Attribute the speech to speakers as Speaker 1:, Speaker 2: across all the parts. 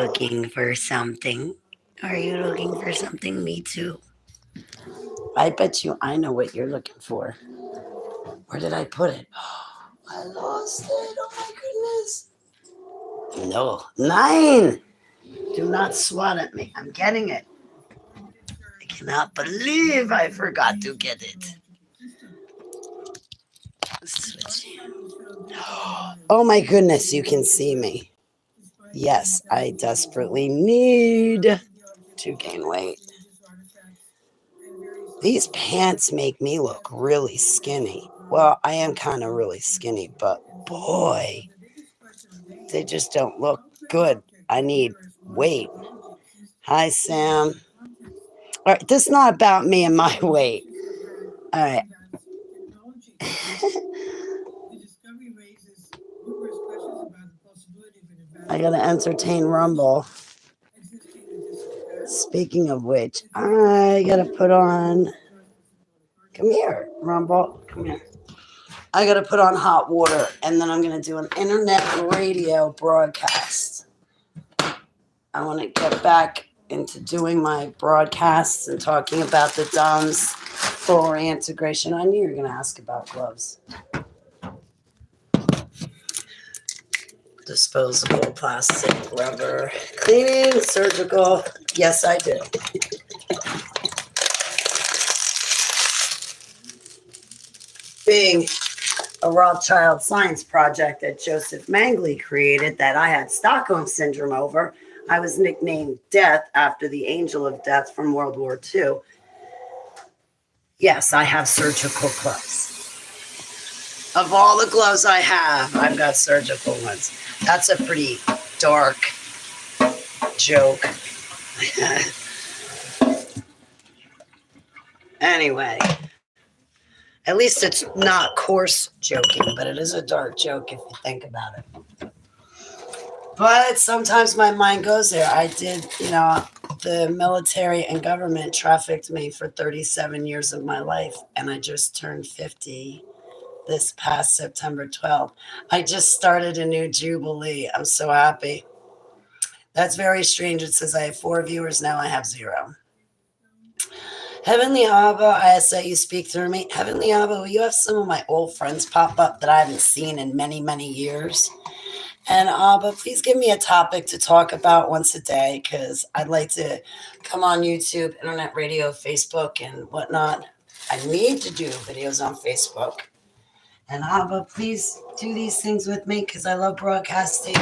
Speaker 1: looking for something? Are you looking for something? Me too. I bet you I know what you're looking for. Where did I put it? I lost it. Oh my goodness. No. 9. Do not swat at me. I'm getting it. I cannot believe I forgot to get it. Switch. Oh my goodness, you can see me. Yes, I desperately need to gain weight. These pants make me look really skinny. Well, I am kind of really skinny, but boy, they just don't look good. I need weight. Hi, Sam. All right, this is not about me and my weight. All right. I gotta entertain Rumble. Speaking of which, I gotta put on. Come here, Rumble. Come here. I gotta put on hot water, and then I'm gonna do an internet radio broadcast. I want to get back into doing my broadcasts and talking about the DUNS full reintegration. I knew you were going to ask about gloves. Disposable, plastic, rubber, cleaning, surgical. Yes, I do. Being a Rothschild science project that Joseph Mengele created that I had Stockholm Syndrome over, I was nicknamed Death after the angel of death from World War II. Yes, I have surgical gloves. Of all the gloves I have, I've got surgical ones. That's a pretty dark joke. Anyway, at least it's not coarse joking, but it is a dark joke if you think about it. But sometimes my mind goes there. I did, the military and government trafficked me for 37 years of my life, and I just turned 50 this past September 12th. I just started a new jubilee. I'm so happy. That's very strange. It says I have 4 viewers. Now I have 0. Heavenly Abba, I ask that you speak through me. Heavenly Abba, will you have some of my old friends pop up that I haven't seen in many, many years? And Abba, please give me a topic to talk about once a day, because I'd like to come on YouTube, internet radio, Facebook, and whatnot. I need to do videos on Facebook. And Abba, please do these things with me, because I love broadcasting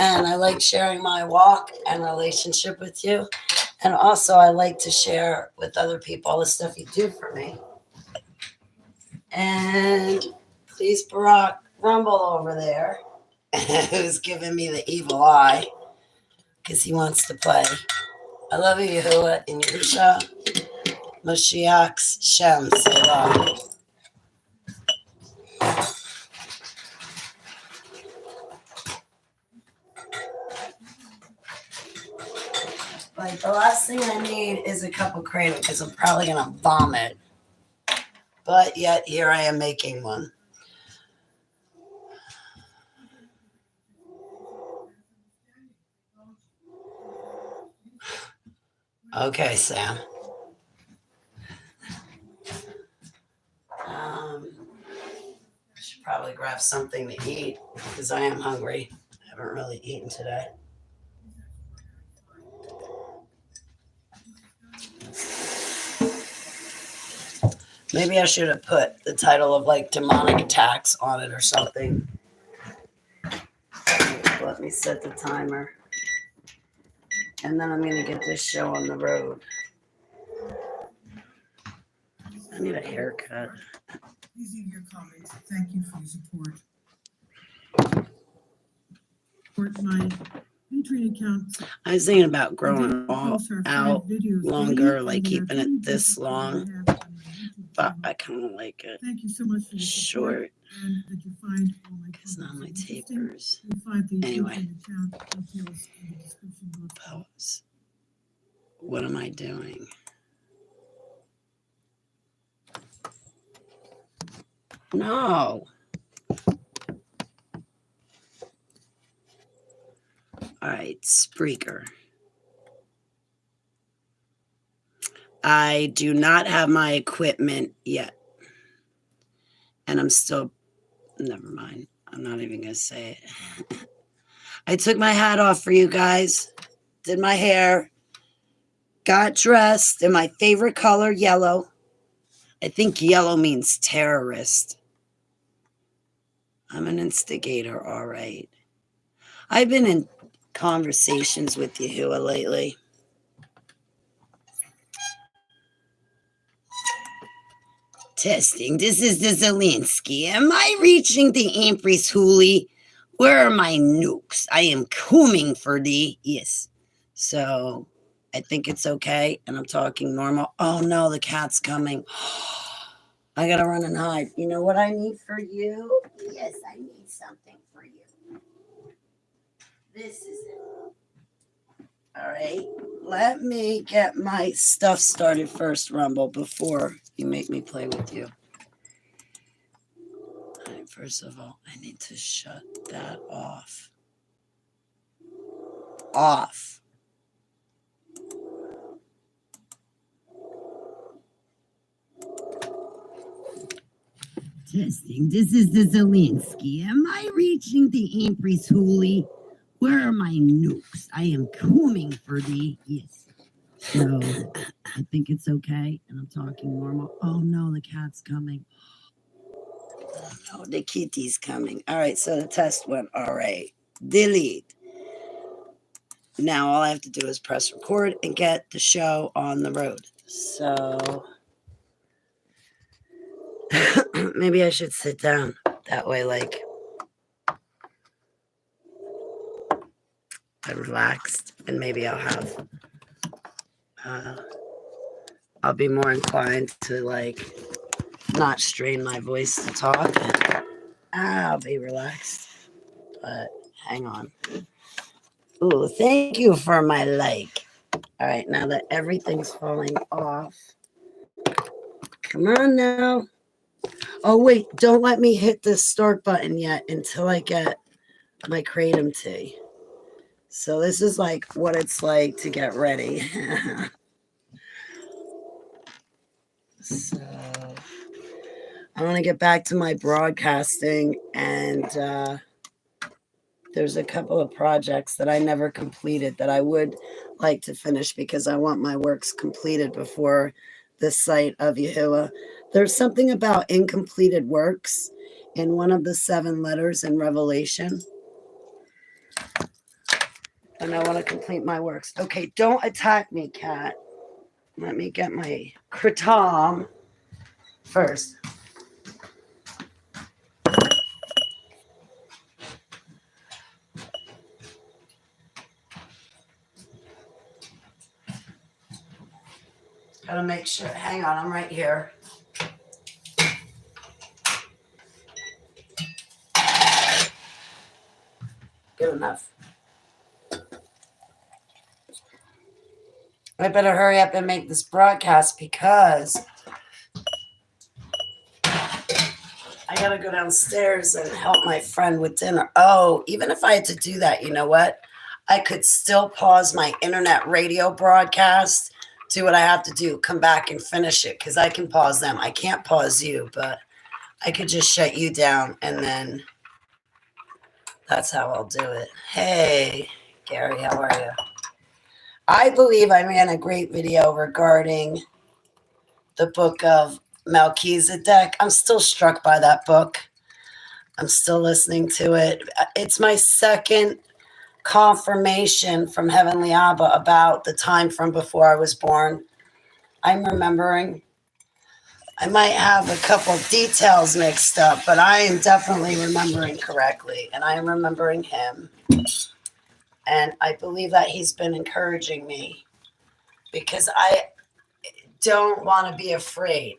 Speaker 1: and I like sharing my walk and relationship with you. And also I like to share with other people all the stuff you do for me. And please, Barack Rumble over there, who's giving me the evil eye because he wants to play. I love you, Yahuwah, in Yerusha, Mashiach's Shem, Selah. Like, the last thing I need is a cup of Kratom because I'm probably going to vomit. But yet, here I am making one. Okay, Sam. I should probably grab something to eat because I am hungry. I haven't really eaten today. Maybe I should have put the title of like demonic attacks on it or something. Let me set the timer. And then I'm going to get this show on the road. I need a haircut.
Speaker 2: Using your comments. Thank you for your support. Support my Patreon account.
Speaker 1: I was thinking about growing all out longer, like keeping it this long. But I kind of like it.
Speaker 2: Thank you so much for your support.
Speaker 1: Short.
Speaker 2: And that you find all my
Speaker 1: It's not my
Speaker 2: interesting.
Speaker 1: tapers.
Speaker 2: You'll find the
Speaker 1: Anyway.
Speaker 2: Patreon account details in the description box.
Speaker 1: Pose. What am I doing? No. All right, Spreaker. I do not have my equipment yet. And I'm still, never mind. I'm not even going to say it. I took my hat off for you guys, did my hair, got dressed in my favorite color, yellow. I think yellow means terrorist. I'm an instigator, all right. I've been in conversations with Yahuwah lately. Testing. This is the Zelensky. Am I reaching the Empress Huli? Where are my nukes? I am coming for thee. Yes. So I think it's okay. And I'm talking normal. Oh no, the cat's coming. I gotta run and hide. You know what I need for you? Yes, I need something for you. This is it. All right. Let me get my stuff started first, Rumble, before you make me play with you. All right, first of all, I need to shut that off. Off. Testing. This is the Zelensky. Am I reaching the Empress Huli? Where are my nukes? I am coming for thee. Yes. So I think it's okay. And I'm talking normal. Oh no, the cat's coming. Oh no, the kitty's coming. All right, so the test went all right. Delete. Now all I have to do is press record and get the show on the road. So maybe I should sit down. That way, like, I'm relaxed, and maybe I'll be more inclined to, like, not strain my voice to talk. I'll be relaxed. But hang on. Ooh, thank you for my like. All right, now that everything's falling off. Come on now. Oh, wait, don't let me hit the start button yet until I get my Kratom tea. So this is like what it's like to get ready. So I want to get back to my broadcasting, and there's a couple of projects that I never completed that I would like to finish because I want my works completed before the sight of Yahuwah. There's something about incompleted works in one of the 7 letters in Revelation. And I want to complete my works. Okay, don't attack me, cat. Let me get my kratom first. Gotta make sure. Hang on, I'm right here. Good enough. I better hurry up and make this broadcast because I gotta go downstairs and help my friend with dinner. Oh, even if I had to do that, you know what? I could still pause my internet radio broadcast, do what I have to do, come back and finish it because I can pause them. I can't pause you, but I could just shut you down and then that's how I'll do it. Hey, Gary, how are you? I believe I ran a great video regarding the book of Melchizedek. I'm still struck by that book. I'm still listening to it. It's my second confirmation from Heavenly Abba about the time from before I was born. I'm remembering. I might have a couple details mixed up, but I am definitely remembering correctly. And I am remembering him. And I believe that he's been encouraging me because I don't want to be afraid.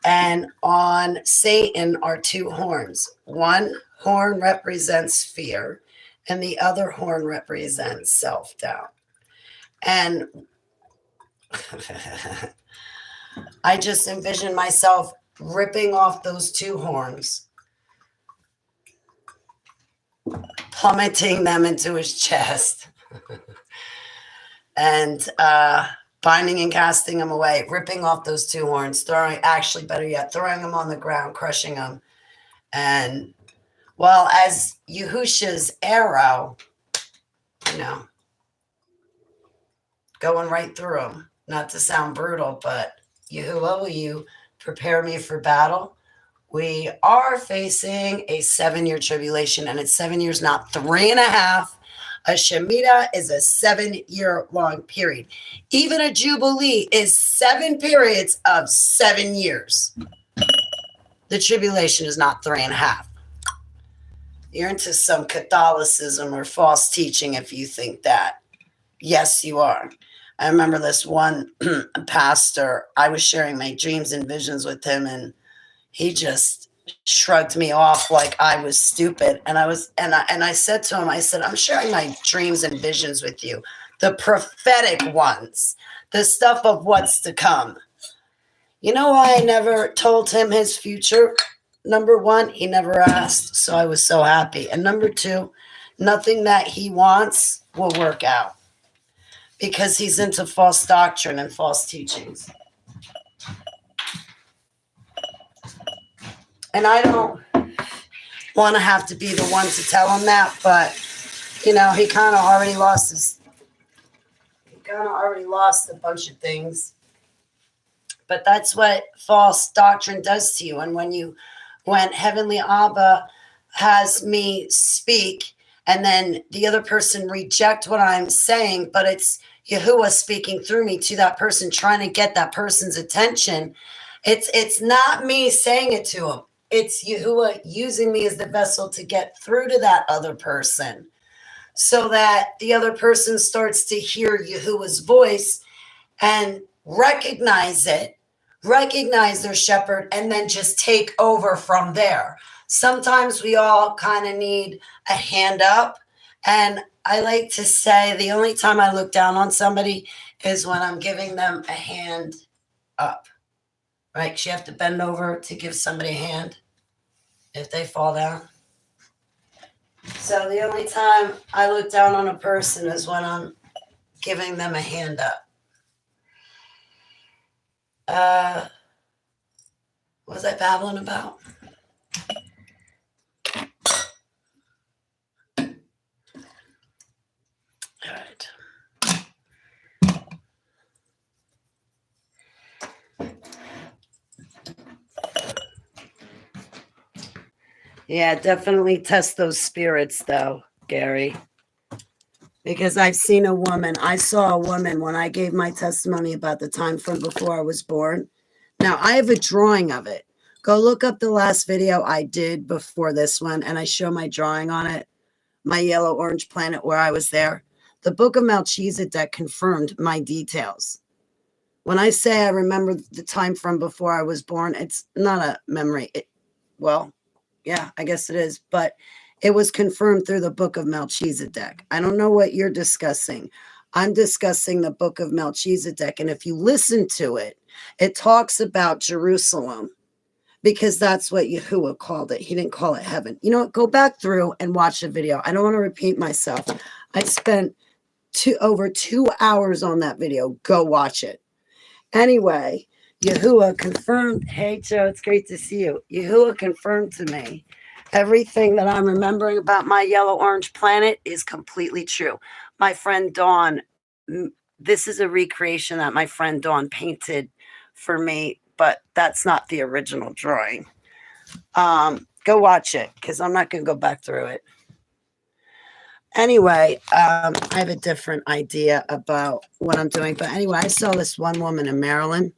Speaker 1: And on Satan are 2 horns. One horn represents fear, and the other horn represents self-doubt. And I just envision myself ripping off those 2 horns, plummeting them into his chest. And binding and casting them away, ripping off those two horns, actually better yet, throwing them on the ground, crushing them. And well, as Yahusha's arrow, going right through them. Not to sound brutal, but Yahuwah, will you prepare me for battle? We are facing a 7-year tribulation, and it's 7 years, not 3.5. A Shemitah is a 7-year-long period. Even a Jubilee is 7 periods of 7 years. The tribulation is not 3.5. You're into some Catholicism or false teaching if you think that. Yes, you are. I remember this one pastor, I was sharing my dreams and visions with him, and he just shrugged me off like I was stupid. And I said to him, I said, I'm sharing my dreams and visions with you, the prophetic ones, the stuff of what's to come. You know why I never told him his future? Number one, he never asked, so I was so happy. And number two, nothing that he wants will work out because he's into false doctrine and false teachings. And I don't want to have to be the one to tell him that, but, he kind of already lost a bunch of things. But that's what false doctrine does to you. And when Heavenly Abba has me speak and then the other person reject what I'm saying, but it's Yahuwah speaking through me to that person, trying to get that person's attention. It's not me saying it to him. It's Yahuwah using me as the vessel to get through to that other person so that the other person starts to hear Yahuwah's voice and recognize their shepherd, and then just take over from there. Sometimes we all kind of need a hand up. And I like to say the only time I look down on somebody is when I'm giving them a hand up. Right? You have to bend over to give somebody a hand if they fall down. So the only time I look down on a person is when I'm giving them a hand up. What was I babbling about? All right. Yeah, definitely test those spirits, though, Gary. Because I saw a woman when I gave my testimony about the time from before I was born. Now, I have a drawing of it. Go look up the last video I did before this one, and I show my drawing on it, my yellow-orange planet where I was there. The Book of Melchizedek confirmed my details. When I say I remember the time from before I was born, it's not a memory. Yeah, I guess it is, but it was confirmed through the Book of Melchizedek. I don't know what you're discussing. I'm discussing the Book of Melchizedek, and if you listen to it, it talks about Jerusalem because that's what Yahuwah called it. He didn't call it heaven. You know what? Go back through and watch the video. I don't want to repeat myself. I spent over 2 hours on that video. Go watch it. Anyway, Yahuwah confirmed. Hey, Joe, it's great to see you. Yahuwah confirmed to me everything that I'm remembering about my yellow-orange planet is completely true. My friend Dawn, this is a recreation that my friend Dawn painted for me, but that's not the original drawing. Go watch it because I'm not going to go back through it. Anyway, I have a different idea about what I'm doing. But anyway, I saw this one woman in Maryland.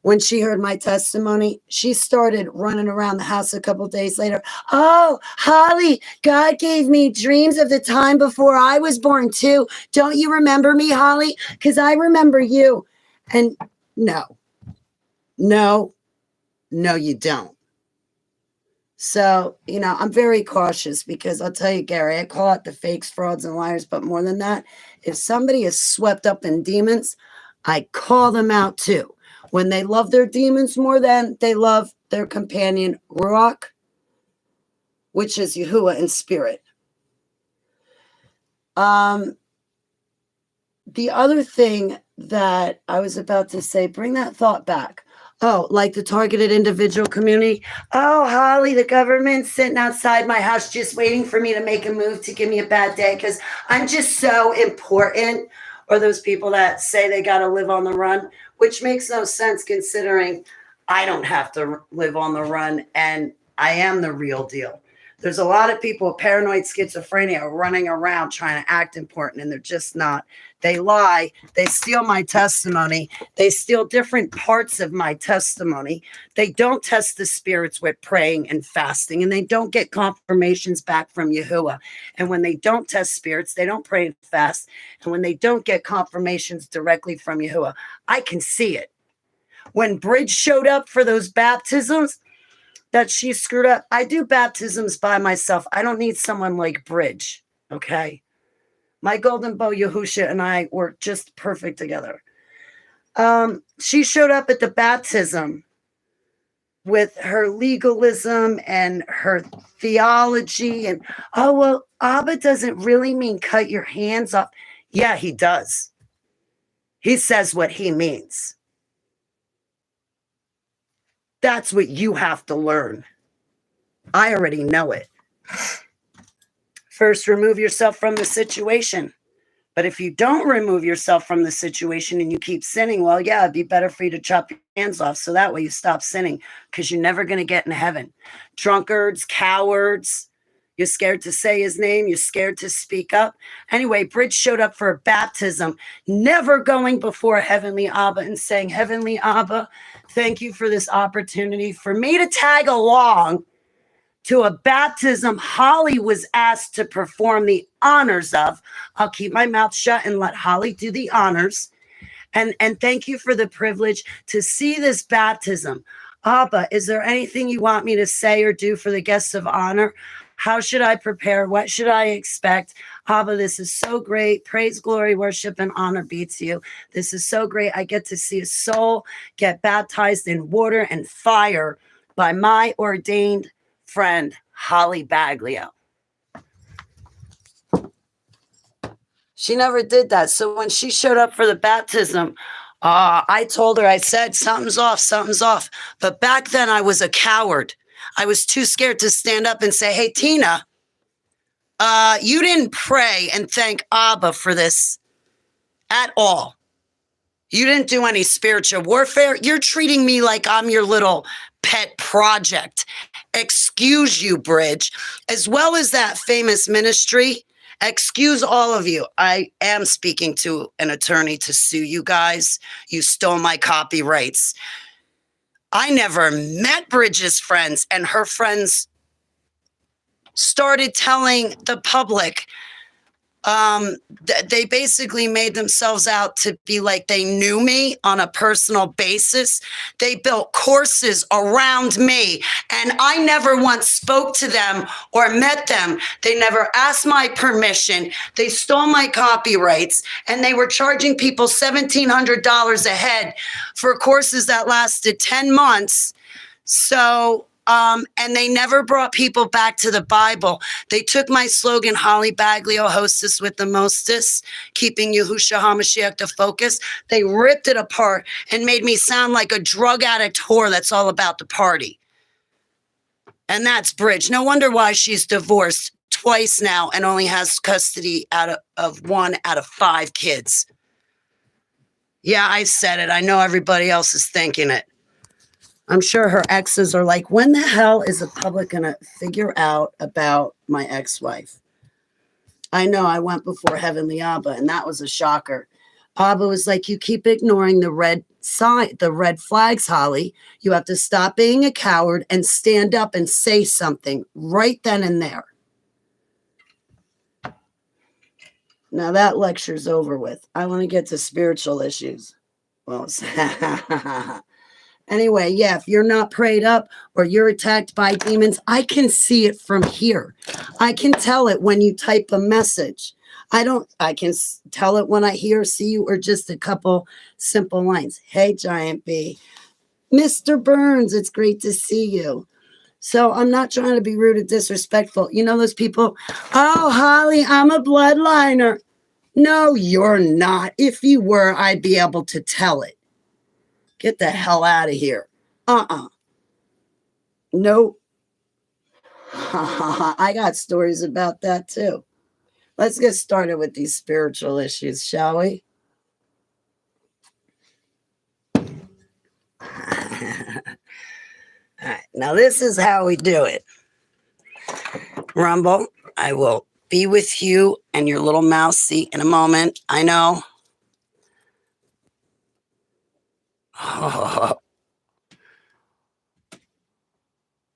Speaker 1: When she heard my testimony, she started running around the house a couple of days later. Oh, Holly, God gave me dreams of the time before I was born too. Don't you remember me, Holly? Because I remember you. And no, you don't. So, I'm very cautious because I'll tell you, Gary, I call out the fakes, frauds, and liars. But more than that, if somebody is swept up in demons, I call them out too. When they love their demons more than they love their companion, Ruach, which is Yahuwah in spirit. The other thing that I was about to say, bring that thought back. Oh, like the targeted individual community. Oh, Holly, the government's sitting outside my house just waiting for me to make a move to give me a bad day because I'm just so important. Or those people that say they got to live on the run, which makes no sense considering I don't have to live on the run and I am the real deal. There's a lot of people with paranoid schizophrenia running around trying to act important and they're just not. They lie. They steal my testimony. They steal different parts of my testimony. They don't test the spirits with praying and fasting, and they don't get confirmations back from Yahuwah. And when they don't test spirits, they don't pray and fast. And when they don't get confirmations directly from Yahuwah, I can see it. When Bridge showed up for those baptisms that she screwed up, I do baptisms by myself. I don't need someone like Bridge, okay? My golden bow, Yahusha, and I were just perfect together. She showed up at the baptism with her legalism and her theology. And, oh, well, Abba doesn't really mean cut your hands off. Yeah, he does. He says what he means. That's what you have to learn. I already know it. First, remove yourself from the situation. But if you don't remove yourself from the situation and you keep sinning, well, yeah, it'd be better for you to chop your hands off. So that way you stop sinning because you're never going to get in heaven. Drunkards, cowards, you're scared to say his name. You're scared to speak up. Anyway, Bridge showed up for a baptism, never going before Heavenly Abba and saying, Heavenly Abba, thank you for this opportunity for me to tag along to a baptism Holly was asked to perform the honors of. I'll keep my mouth shut and let Holly do the honors. And thank you for the privilege to see this baptism. Abba, is there anything you want me to say or do for the guests of honor? How should I prepare? What should I expect? Abba, this is so great. Praise, glory, worship, and honor be to you. This is so great. I get to see a soul get baptized in water and fire by my ordained friend, Holly Baglio. She never did that. So when she showed up for the baptism, I told her, I said, something's off, something's off. But back then I was a coward. I was too scared to stand up and say, hey, Tina, you didn't pray and thank Abba for this at all. You didn't do any spiritual warfare. You're treating me like I'm your little pet project. Excuse you, Bridge, as well as that famous ministry. Excuse all of you. I am speaking to an attorney to sue you guys. You stole my copyrights. I never met Bridge's friends, and her friends started telling the public. They basically made themselves out to be like they knew me on a personal basis. They built courses around me, and I never once spoke to them or met them. They never asked my permission. They stole my copyrights, and they were charging people $1,700 a head for courses that lasted 10 months. So and they never brought people back to the Bible. They took my slogan, Holly Baglio, hostess with the mostest, keeping Yahushua HaMashiach to focus. They ripped it apart and made me sound like a drug addict whore that's all about the party. And that's Bridge. No wonder why she's divorced twice now and only has custody of 1 out of 5 kids. Yeah, I said it. I know everybody else is thinking it. I'm sure her exes are like, when the hell is the public going to figure out about my ex-wife? I know I went before Heavenly Abba, and that was a shocker. Abba was like, you keep ignoring the red flags, Holly. You have to stop being a coward and stand up and say something right then and there. Now that lecture's over with. I want to get to spiritual issues. Well, anyway, yeah, if you're not prayed up or you're attacked by demons, I can see it from here. I can tell it when you type a message. I can tell it when I hear, see you, or just a couple simple lines. Hey, Giant B. Mr. Burns, it's great to see you. So I'm not trying to be rude or disrespectful. You know those people, oh, Holly, I'm a bloodliner. No, you're not. If you were, I'd be able to tell it. Get the hell out of here. Nope. I got stories about that too. Let's get started with these spiritual issues, shall we? All right, now this is how we do it. Rumble, I will be with you and your little mouse seat in a moment. I know. Oh.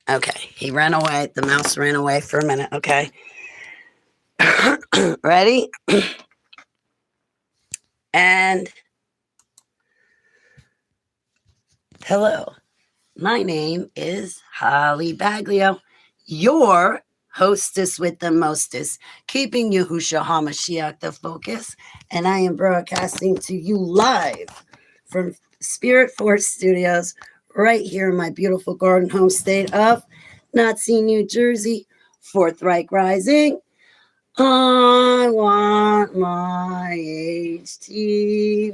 Speaker 1: Okay, he ran away. The mouse ran away for a minute. Okay. Ready? And hello, my name is Holly Baglio, your hostess with the mostest, keeping Yahushua HaMashiach the focus. And I am broadcasting to you live from Spirit Force Studios right here in my beautiful garden home state of Nazi, New Jersey, Fourth Reich Rising. I want my HTV.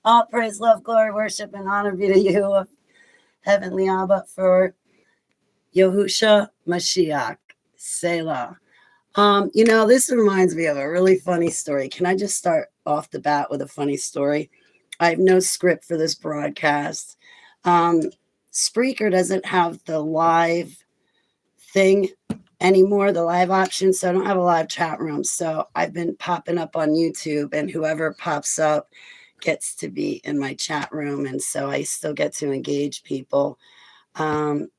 Speaker 1: All praise, love, glory, worship, and honor be to you, Heavenly Abba, for Yahushua Mashiach, Selah. This reminds me of a really funny story. Can I just start off the bat with a funny story? I have no script for this broadcast. Spreaker doesn't have the live thing anymore, the live option, so I don't have a live chat room. So I've been popping up on YouTube, and whoever pops up gets to be in my chat room, and so I still get to engage people. And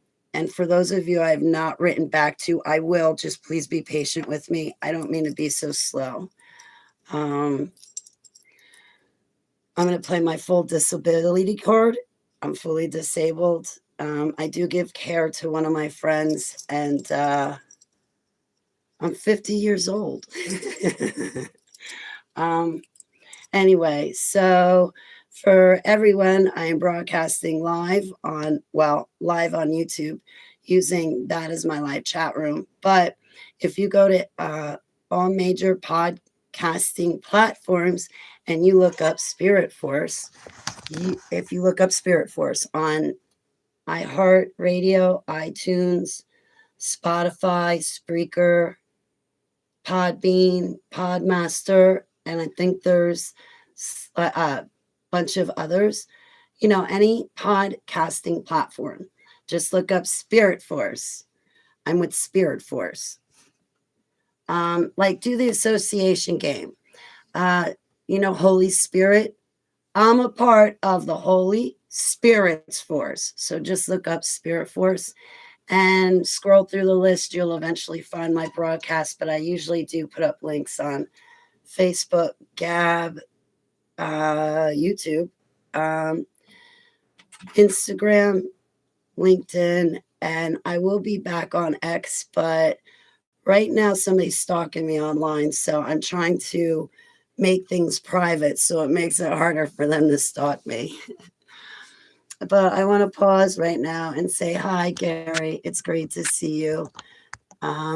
Speaker 1: for those of you I have not written back to, I will. Just please be patient with me. I don't mean to be so slow. I'm going to play my full disability card. I'm fully disabled. I do give care to one of my friends, and I'm 50 years old. Anyway, so for everyone, I am broadcasting live on YouTube using that as my live chat room. But if you go to all major podcasting platforms and you look up Spirit Force, if you look up Spirit Force on iHeartRadio, iTunes, Spotify, Spreaker, Podbean, Podmaster, and I think there's a bunch of others, any podcasting platform, just look up Spirit Force. I'm with Spirit Force. Do the association game. Holy Spirit. I'm a part of the Holy Spirit's Force. So just look up Spirit Force and scroll through the list. You'll eventually find my broadcast, but I usually do put up links on Facebook, Gab, YouTube, Instagram, LinkedIn, and I will be back on X, but right now somebody's stalking me online, so I'm trying to make things private so it makes it harder for them to stalk me. But I want to pause right now and say hi, Gary. It's great to see you.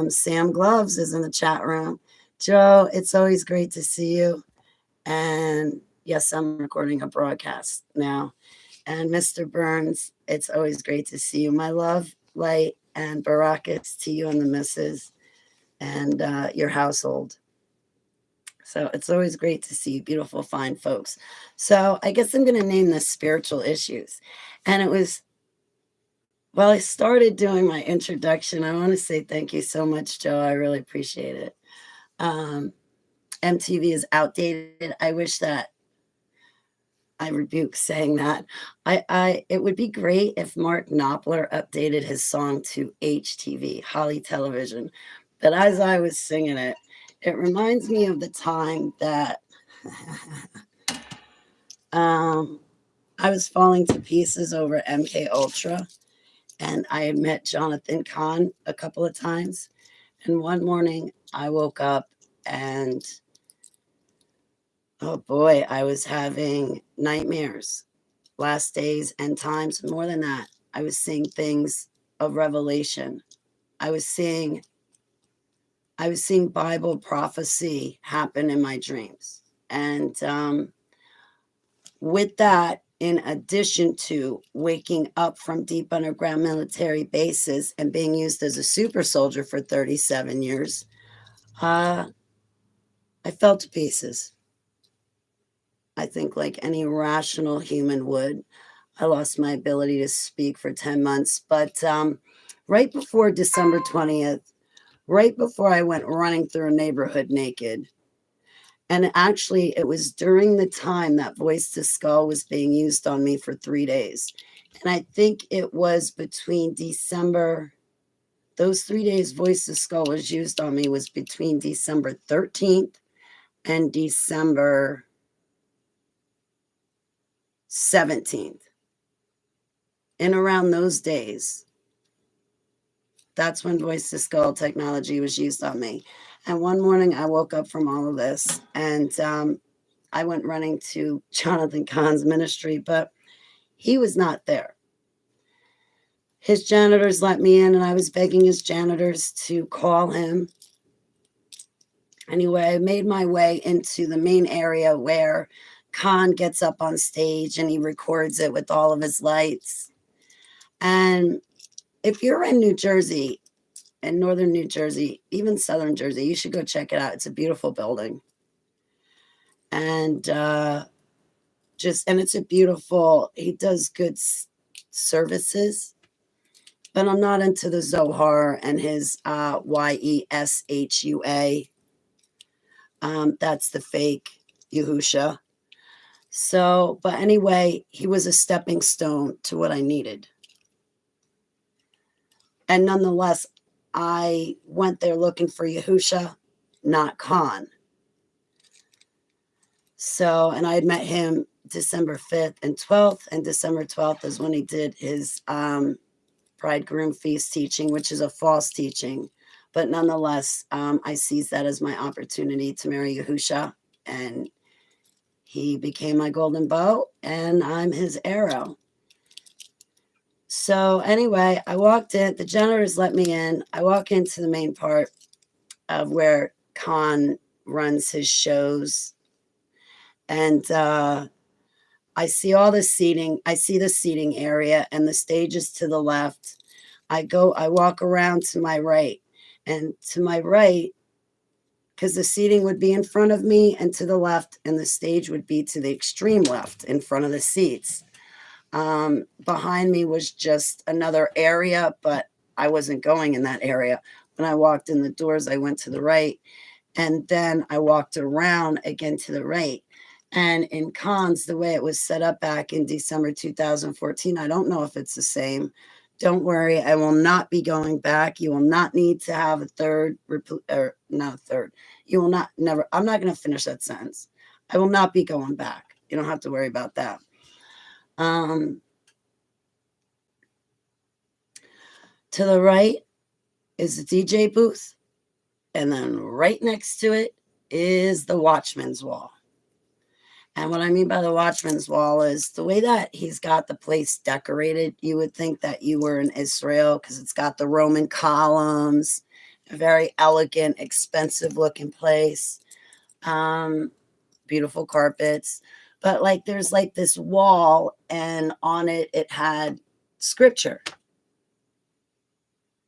Speaker 1: Sam Gloves is in the chat room. Joe, it's always great to see you. And yes, I'm recording a broadcast now. And Mr. Burns, it's always great to see you. My love, light, and barakas to you and the missus and your household. So it's always great to see you, beautiful, fine folks. So I guess I'm going to name this Spiritual Issues. And it was, I started doing my introduction. I want to say thank you so much, Joe. I really appreciate it. MTV is outdated. I wish that I rebuke saying that. It would be great if Mark Knopfler updated his song to HTV, Holly Television. But as I was singing it, it reminds me of the time that I was falling to pieces over MK Ultra, and I had met Jonathan Kahn a couple of times. And one morning I woke up and oh boy, I was having nightmares. last days, end times. More than that, I was seeing things of revelation. I was seeing Bible prophecy happen in my dreams. And with that, in addition to waking up from deep underground military bases and being used as a super soldier for 37 years, I fell to pieces. I think, like any rational human would. I lost my ability to speak for 10 months. But right before December 20th, right before I went running through a neighborhood naked, and actually, it was during the time that Voice to Skull was being used on me for 3 days. And I think it was between December, those 3 days Voice to Skull was used on me was between December 13th and December 17th. And around those days, that's when Voice to Skull technology was used on me. And one morning I woke up from all of this and I went running to Jonathan Kahn's ministry, but he was not there. His janitors let me in, and I was begging his janitors to call him. Anyway, I made my way into the main area where Kahn gets up on stage and he records it with all of his lights. And if you're in New Jersey, in northern New Jersey, even southern Jersey, you should go check it out. It's a beautiful building. And and it's a beautiful, he does good services, but I'm not into the Zohar and his Yeshua. That's the fake Yahusha. So, but anyway, he was a stepping stone to what I needed. And nonetheless, I went there looking for Yahusha, not Khan. So, and I had met him December 5th and 12th, and December 12th is when he did his Bride Groom Feast teaching, which is a false teaching. But nonetheless, I seized that as my opportunity to marry Yahusha, and he became my golden bow, and I'm his arrow. So anyway, I walked in, the janitors let me in. I walk into the main part of where Khan runs his shows. And I see all the seating. I see the seating area and the stage is to the left. I walk around to my right. And to my right, because the seating would be in front of me and to the left, and the stage would be to the extreme left in front of the seats. Behind me was just another area, but I wasn't going in that area. When I walked in the doors, I went to the right, and then I walked around again to the right. And in Cons, the way it was set up back in December 2014, I don't know if it's the same. Don't worry, I will not be going back. You will not need to have a third, or not a third. You will not, never, I'm not going to finish that sentence. I will not be going back. You don't have to worry about that. To the right is the DJ booth. And then right next to it is the Watchman's Wall. And what I mean by the Watchman's Wall is the way that he's got the place decorated. You would think that you were in Israel because it's got the Roman columns, a very elegant, expensive looking place, beautiful carpets. But like there's like this wall, and on it, it had scripture.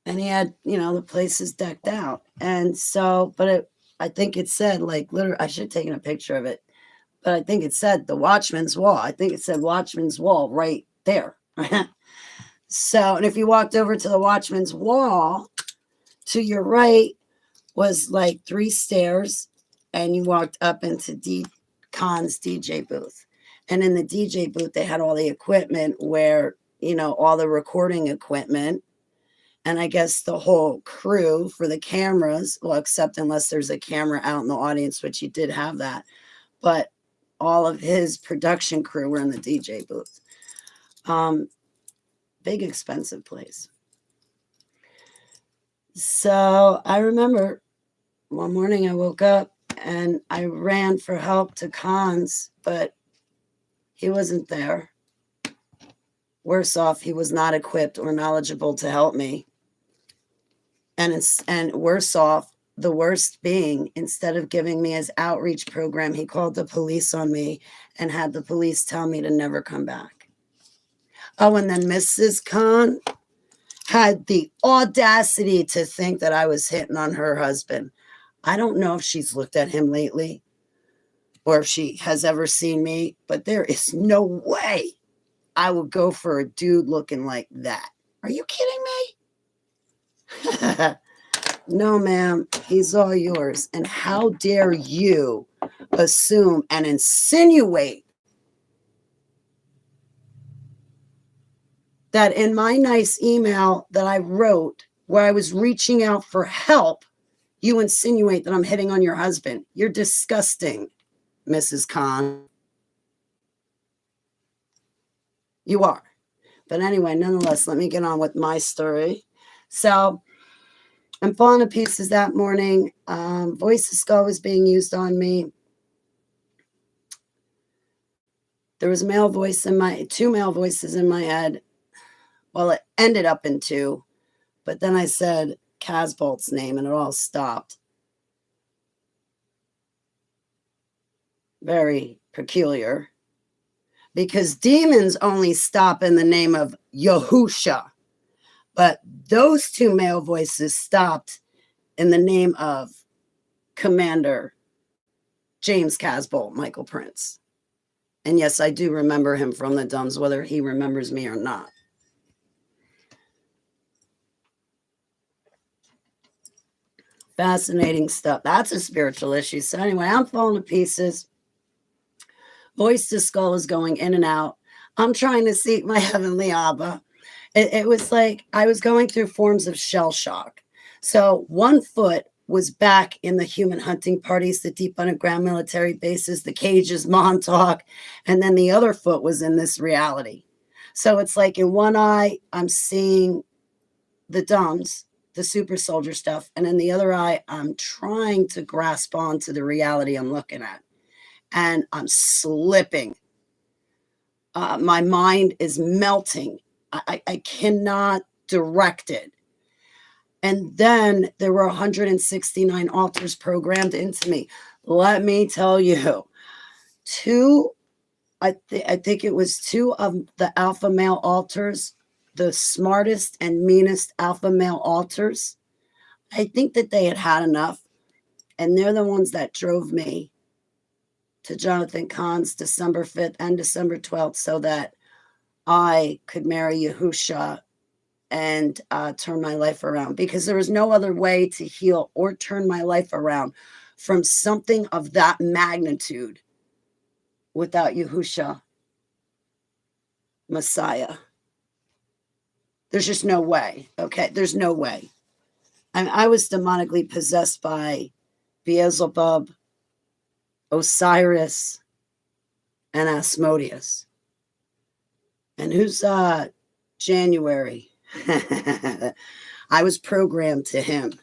Speaker 1: And he had, the place is decked out. And so, but I think it said, like, literally, I should have taken a picture of it. But I think it said the Watchman's Wall. I think it said Watchman's Wall right there. So, and if you walked over to the Watchman's Wall, to your right was like 3 stairs, and you walked up into Khan's DJ booth. And in the DJ booth, they had all the equipment where, all the recording equipment. And I guess the whole crew for the cameras, well, except unless there's a camera out in the audience, which he did have that. But all of his production crew were in the DJ booth. Big, expensive place. So I remember one morning I woke up and I ran for help to Khan's, but he wasn't there. Worse off, he was not equipped or knowledgeable to help me. And worse off, the worst being, instead of giving me his outreach program, he called the police on me and had the police tell me to never come back. Oh, and then Mrs. Khan had the audacity to think that I was hitting on her husband. I don't know if she's looked at him lately or if she has ever seen me, but there is no way I would go for a dude looking like that. Are you kidding me? No, ma'am, he's all yours. And how dare you assume and insinuate that in my nice email that I wrote where I was reaching out for help, you insinuate that I'm hitting on your husband. You're disgusting, Mrs. Khan. You are. But anyway, nonetheless, let me get on with my story. So I'm falling to pieces that morning. Voice of Skull was being used on me. There was two male voices in my head. Well, it ended up in two, but then I said Casbolt's name and it all stopped. Very peculiar. Because demons only stop in the name of Yahusha. But those two male voices stopped in the name of Commander James Casbolt, Michael Prince. And yes, I do remember him from the Duns, whether he remembers me or not. Fascinating stuff. That's a spiritual issue. So anyway, I'm falling to pieces. Voice to Skull is going in and out. I'm trying to seek my heavenly Abba. It was like I was going through forms of shell shock. So one foot was back in the human hunting parties, the deep underground military bases, the cages, Montauk, and then the other foot was in this reality. So it's like in one eye, I'm seeing the dumbs, the super soldier stuff, and in the other eye, I'm trying to grasp onto the reality I'm looking at. And I'm slipping. My mind is melting. I cannot direct it. And then there were 169 altars programmed into me. Let me tell you, I think it was two of the alpha male altars, the smartest and meanest alpha male altars. I think that they had enough. And they're the ones that drove me to Jonathan Cahn's December 5th and December 12th so that I could marry Yahusha and turn my life around, because there was no other way to heal or turn my life around from something of that magnitude without Yahusha, Messiah. There's just no way. Okay, there's no way. And I was demonically possessed by Beelzebub, Osiris, and Asmodeus. And who's January? I was programmed to him.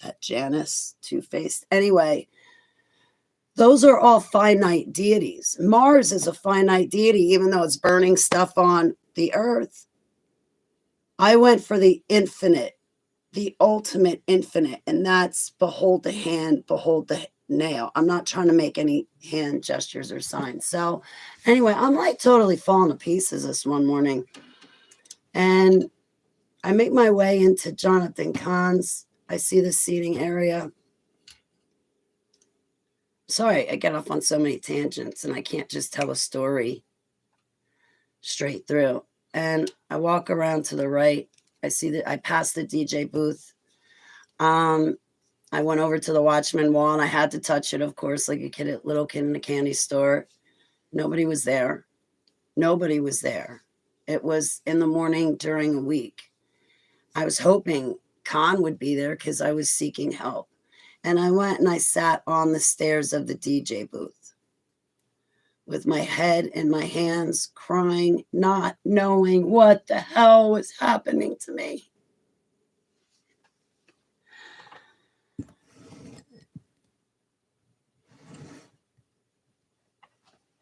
Speaker 1: That Janus, two-faced. Anyway, those are all finite deities. Mars is a finite deity, even though it's burning stuff on the earth. I went for the infinite, the ultimate infinite, and that's behold the hand, behold the nail. I'm not trying to make any hand gestures or signs. So anyway, I'm like totally falling to pieces this one morning. And I make my way into Jonathan Cahn's. I see the seating area. Sorry, I get off on so many tangents and I can't just tell a story straight through. And I walk around to the right. I pass the DJ booth. I went over to the Watchman wall and I had to touch it, of course, like a little kid in a candy store. Nobody was there. Nobody was there. It was in the morning during a week. I was hoping Khan would be there because I was seeking help. And I went and I sat on the stairs of the DJ booth with my head in my hands, crying, not knowing what the hell was happening to me.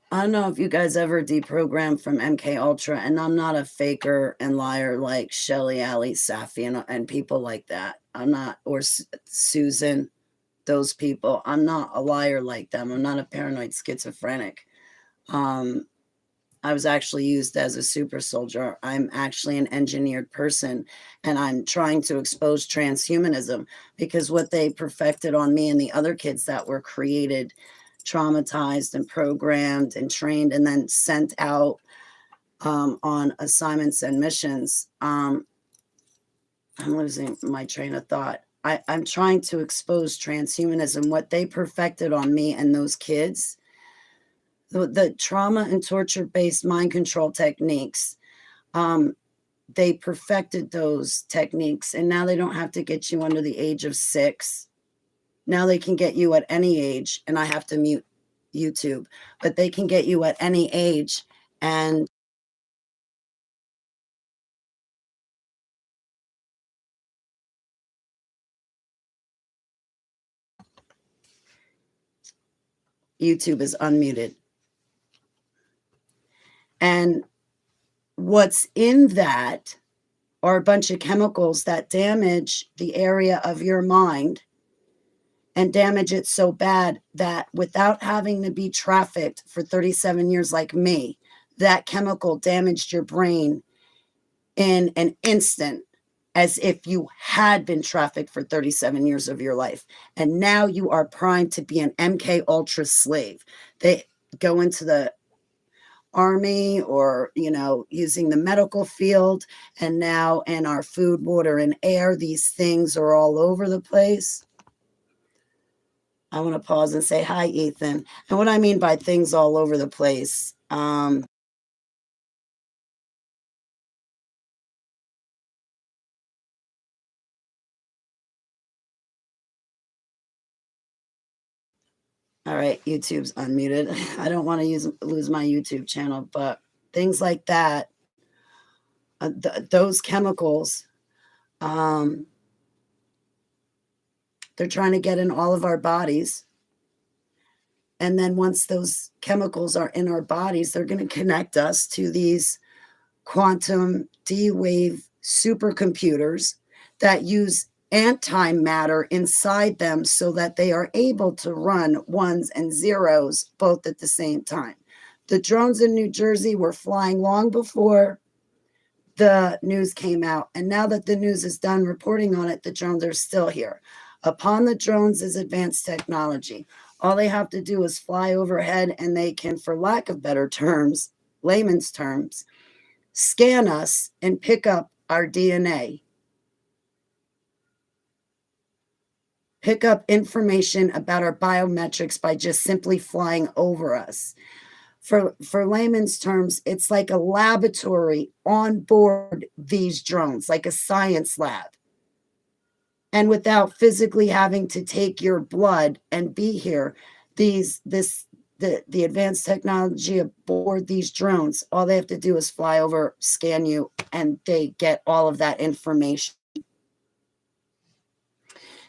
Speaker 1: I don't know if you guys ever deprogrammed from MK Ultra, and I'm not a faker and liar like Shelly, Ali, Safi, and people like that. I'm not, or Susan, those people. I'm not a liar like them. I'm not a paranoid schizophrenic. Um, I was actually used as a super soldier. I'm actually an engineered person, and I'm trying to expose transhumanism because what they perfected on me and the other kids that were created, traumatized, and programmed and trained, and then sent out on assignments and missions. I'm losing my train of thought. I'm trying to expose transhumanism, what they perfected on me and those kids, the trauma and torture based mind control techniques. Um, they perfected those techniques, and now they don't have to get you under the age of 6. Now they can get you at any age, and I have to mute YouTube, but they can get you at any age. And YouTube is unmuted. And what's in that are a bunch of chemicals that damage the area of your mind and damage it so bad that without having to be trafficked for 37 years like me, that chemical damaged your brain in an instant, as if you had been trafficked for 37 years of your life. And now you are primed to be an MK Ultra slave. They go into the army or, using the medical field. And now in our food, water, and air, these things are all over the place. I want to pause and say hi, Ethan. And what I mean by things all over the place, all right, YouTube's unmuted. I don't want to lose my YouTube channel, but things like that, those chemicals, they're trying to get in all of our bodies. And then once those chemicals are in our bodies, they're going to connect us to these quantum D-wave supercomputers that use antimatter inside them so that they are able to run ones and zeros both at the same time. The drones in New Jersey were flying long before the news came out. And now that the news is done reporting on it, the drones are still here. Upon the drones is advanced technology. All they have to do is fly overhead, and they can, for lack of better terms, layman's terms, scan us and pick up our DNA. Pick up information about our biometrics by just simply flying over us. For layman's terms, it's like a laboratory on board these drones, like a science lab. And without physically having to take your blood and be here, the advanced technology aboard these drones, all they have to do is fly over, scan you, and they get all of that information.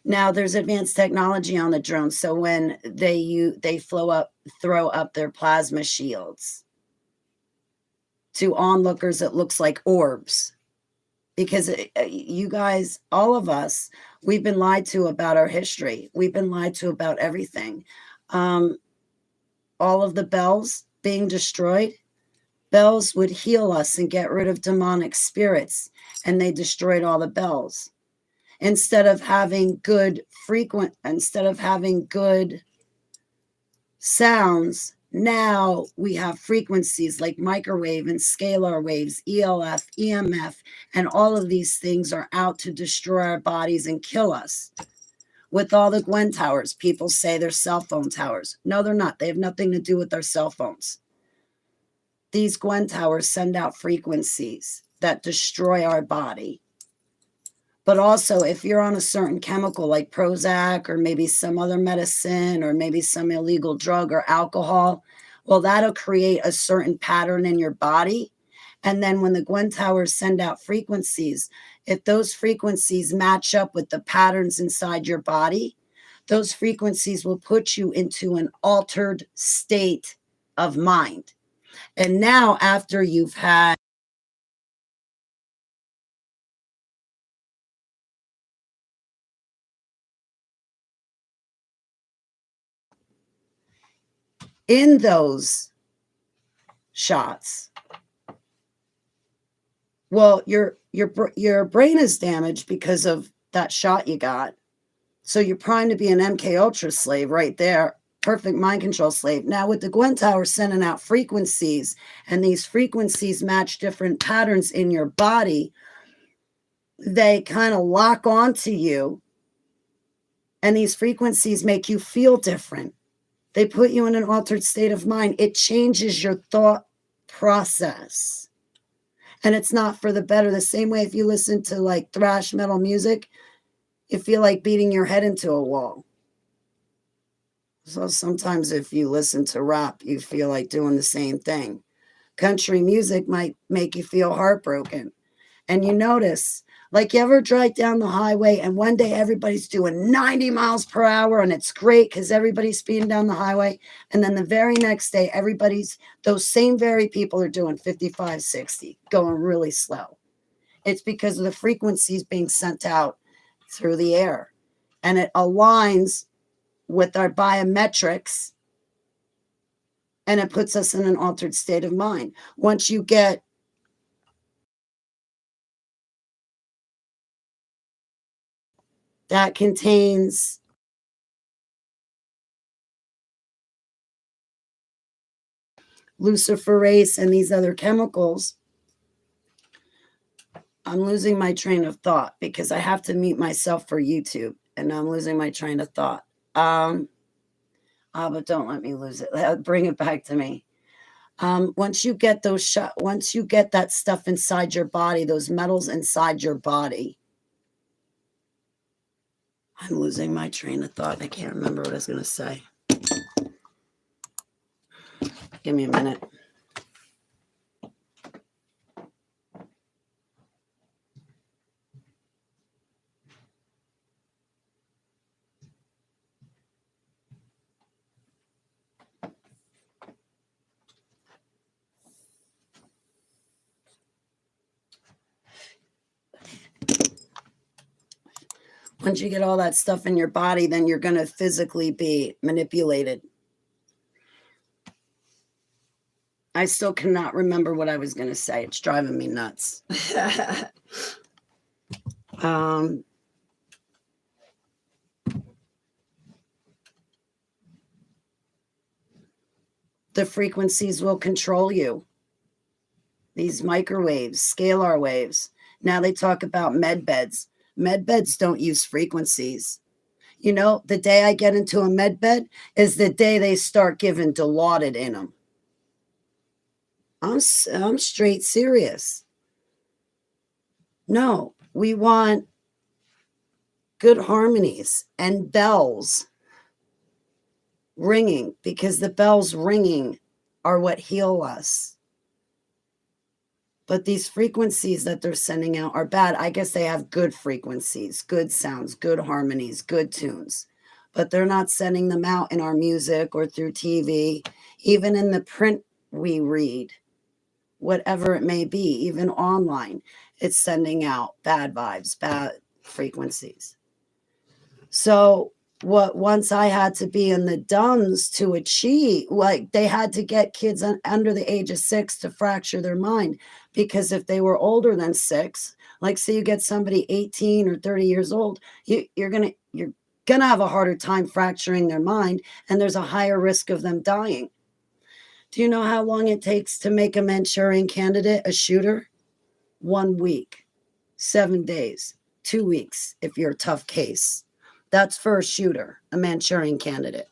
Speaker 1: Now there's advanced technology on the drones, so when they throw up their plasma shields to onlookers, it looks like orbs, because you guys, all of us, we've been lied to about our history. We've been lied to about everything. All of the bells being destroyed, bells would heal us and get rid of demonic spirits, and they destroyed all the bells. Instead of having good sounds, now we have frequencies like microwave and scalar waves, ELF, EMF, and all of these things are out to destroy our bodies and kill us. With all the Gwen towers, people say they're cell phone towers. No, they're not. They have nothing to do with our cell phones. These Gwen towers send out frequencies that destroy our body. But also, if you're on a certain chemical like Prozac or maybe some other medicine or maybe some illegal drug or alcohol, well, that'll create a certain pattern in your body. And then when the Gwen towers send out frequencies, if those frequencies match up with the patterns inside your body, those frequencies will put you into an altered state of mind. And now, after you've had in those shots, well, your brain is damaged because of that shot you got. So you're primed to be an MK Ultra slave right there. Perfect mind control slave. Now with the Gwen Tower sending out frequencies, and these frequencies match different patterns in your body, they kind of lock onto you. And these frequencies make you feel different. They put you in an altered state of mind. It changes your thought process. And it's not for the better. The same way if you listen to like thrash metal music, you feel like beating your head into a wall. So sometimes if you listen to rap, you feel like doing the same thing. Country music might make you feel heartbroken. And you notice, like you ever drive down the highway and one day everybody's doing 90 miles per hour and it's great because everybody's speeding down the highway. And then the very next day, those same very people are doing 55, 60, going really slow. It's because of the frequencies being sent out through the air. And it aligns with our biometrics and it puts us in an altered state of mind. Once you get that contains luciferase and these other chemicals, I'm losing my train of thought because I have to mute myself for YouTube and I'm losing my train of thought. But don't let me lose it. Bring it back to me. Once you get once you get that stuff inside your body, those metals inside your body, I'm losing my train of thought. I can't remember what I was going to say. Give me a minute. Once you get all that stuff in your body, then you're going to physically be manipulated. I still cannot remember what I was going to say. It's driving me nuts. The frequencies will control you. These microwaves, scalar waves. Now they talk about med beds. Med beds don't use frequencies. You know, the day I get into a med bed is the day they start giving Dilaudid in them. I'm straight serious. No, we want good harmonies and bells ringing, because the bells ringing are what heal us. But these frequencies that they're sending out are bad. I guess they have good frequencies, good sounds, good harmonies, good tunes. But they're not sending them out in our music or through TV, even in the print we read, whatever it may be, even online. It's sending out bad vibes, bad frequencies. So once I had to be in the dumbs to achieve, like they had to get kids under the age of 6 to fracture their mind, because if they were older than 6, like say you get somebody 18 or 30 years old, you're gonna have a harder time fracturing their mind, and there's a higher risk of them dying. Do you know how long it takes to make a Manchurian Candidate a shooter? 1 week, 7 days, 2 weeks if you're a tough case. That's for a shooter, a Manchurian Candidate.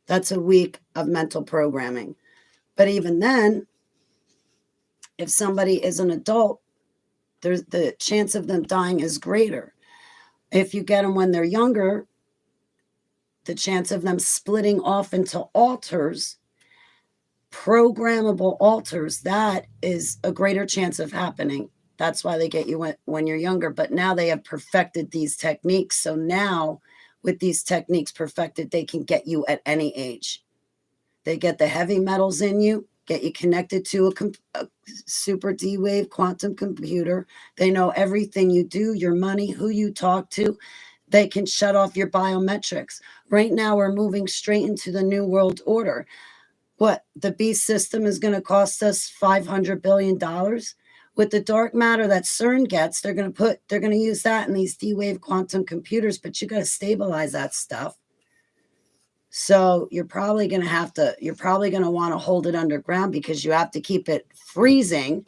Speaker 1: That's a week of mental programming. But even then, if somebody is an adult, the chance of them dying is greater. If you get them when they're younger, the chance of them splitting off into alters, programmable alters, that is a greater chance of happening. That's why they get you when you're younger. But now they have perfected these techniques. So now with these techniques perfected, they can get you at any age. They get the heavy metals in you, get you connected to a super D-Wave quantum computer. They know everything you do, your money, who you talk to. They can shut off your biometrics. Right now, we're moving straight into the New World Order. What? The beast system is going to cost us $500 billion? With the dark matter that CERN gets, they're going to use that in these D-Wave quantum computers, but you got to stabilize that stuff. So you're probably going to want to hold it underground because you have to keep it freezing.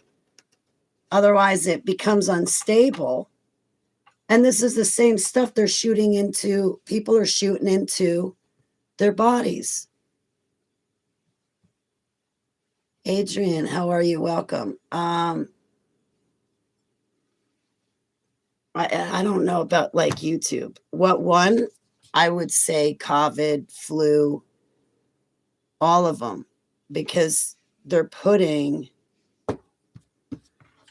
Speaker 1: Otherwise it becomes unstable. And this is the same stuff people are shooting into their bodies. Adrian, how are you? Welcome. I don't know about like YouTube. What one? I would say COVID, flu, all of them, because they're putting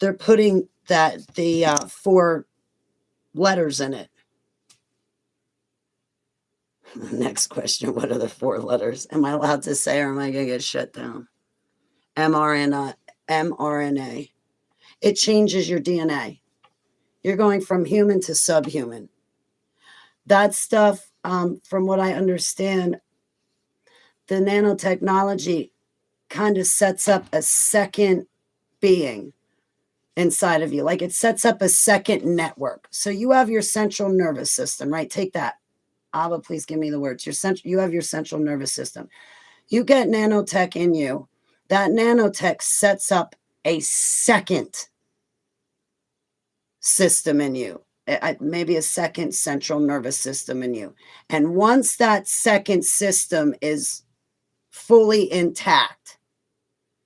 Speaker 1: the 4 letters in it. Next question. What are the 4 letters? Am I allowed to say, or am I going to get shut down? mRNA. It changes your DNA. You're going from human to subhuman. That stuff, from what I understand, the nanotechnology kind of sets up a second being inside of you. Like it sets up a second network. So you have your central nervous system, right? Take that. Abba, please give me the words. You have your central nervous system. You get nanotech in you. That nanotech sets up a second system in you. Maybe a second central nervous system in you. And once that second system is fully intact,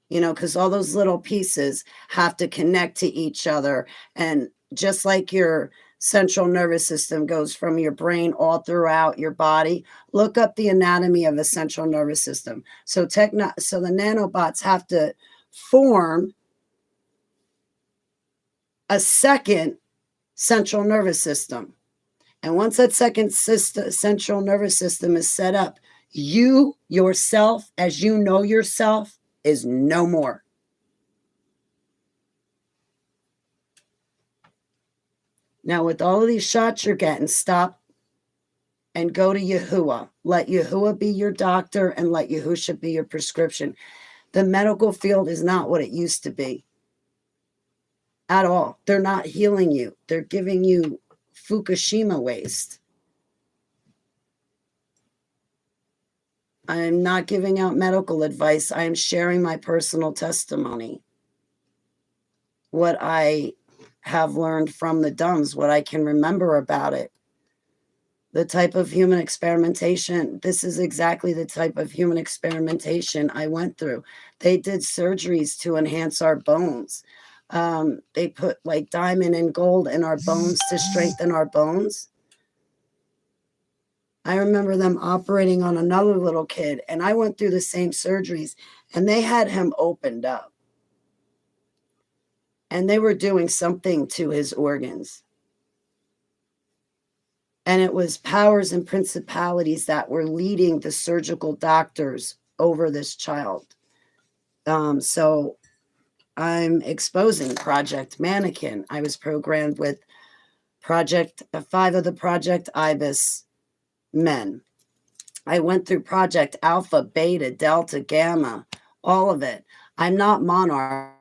Speaker 1: because all those little pieces have to connect to each other. And just like your central nervous system goes from your brain all throughout your body, look up the anatomy of the central nervous system. So the nanobots have to form a second central nervous system. And once that second central nervous system is set up, you yourself, as you know yourself, is no more. Now, with all of these shots you're getting, stop and go to Yahuwah. Let Yahuwah be your doctor and let Yahusha be your prescription. The medical field is not what it used to be. At all. They're not healing you. They're giving you Fukushima waste. I'm not giving out medical advice. I am sharing my personal testimony. What I have learned from the DUMS, what I can remember about it. The type of human experimentation, this is exactly the type of human experimentation I went through. They did surgeries to enhance our bones. They put like diamond and gold in our bones to strengthen our bones. I remember them operating on another little kid, and I went through the same surgeries, and they had him opened up. And they were doing something to his organs. And it was powers and principalities that were leading the surgical doctors over this child. So I'm exposing Project Mannequin. I was programmed with 5 of the Project Ibis men. I went through Project Alpha, Beta, Delta, Gamma, all of it. I'm not Monarch.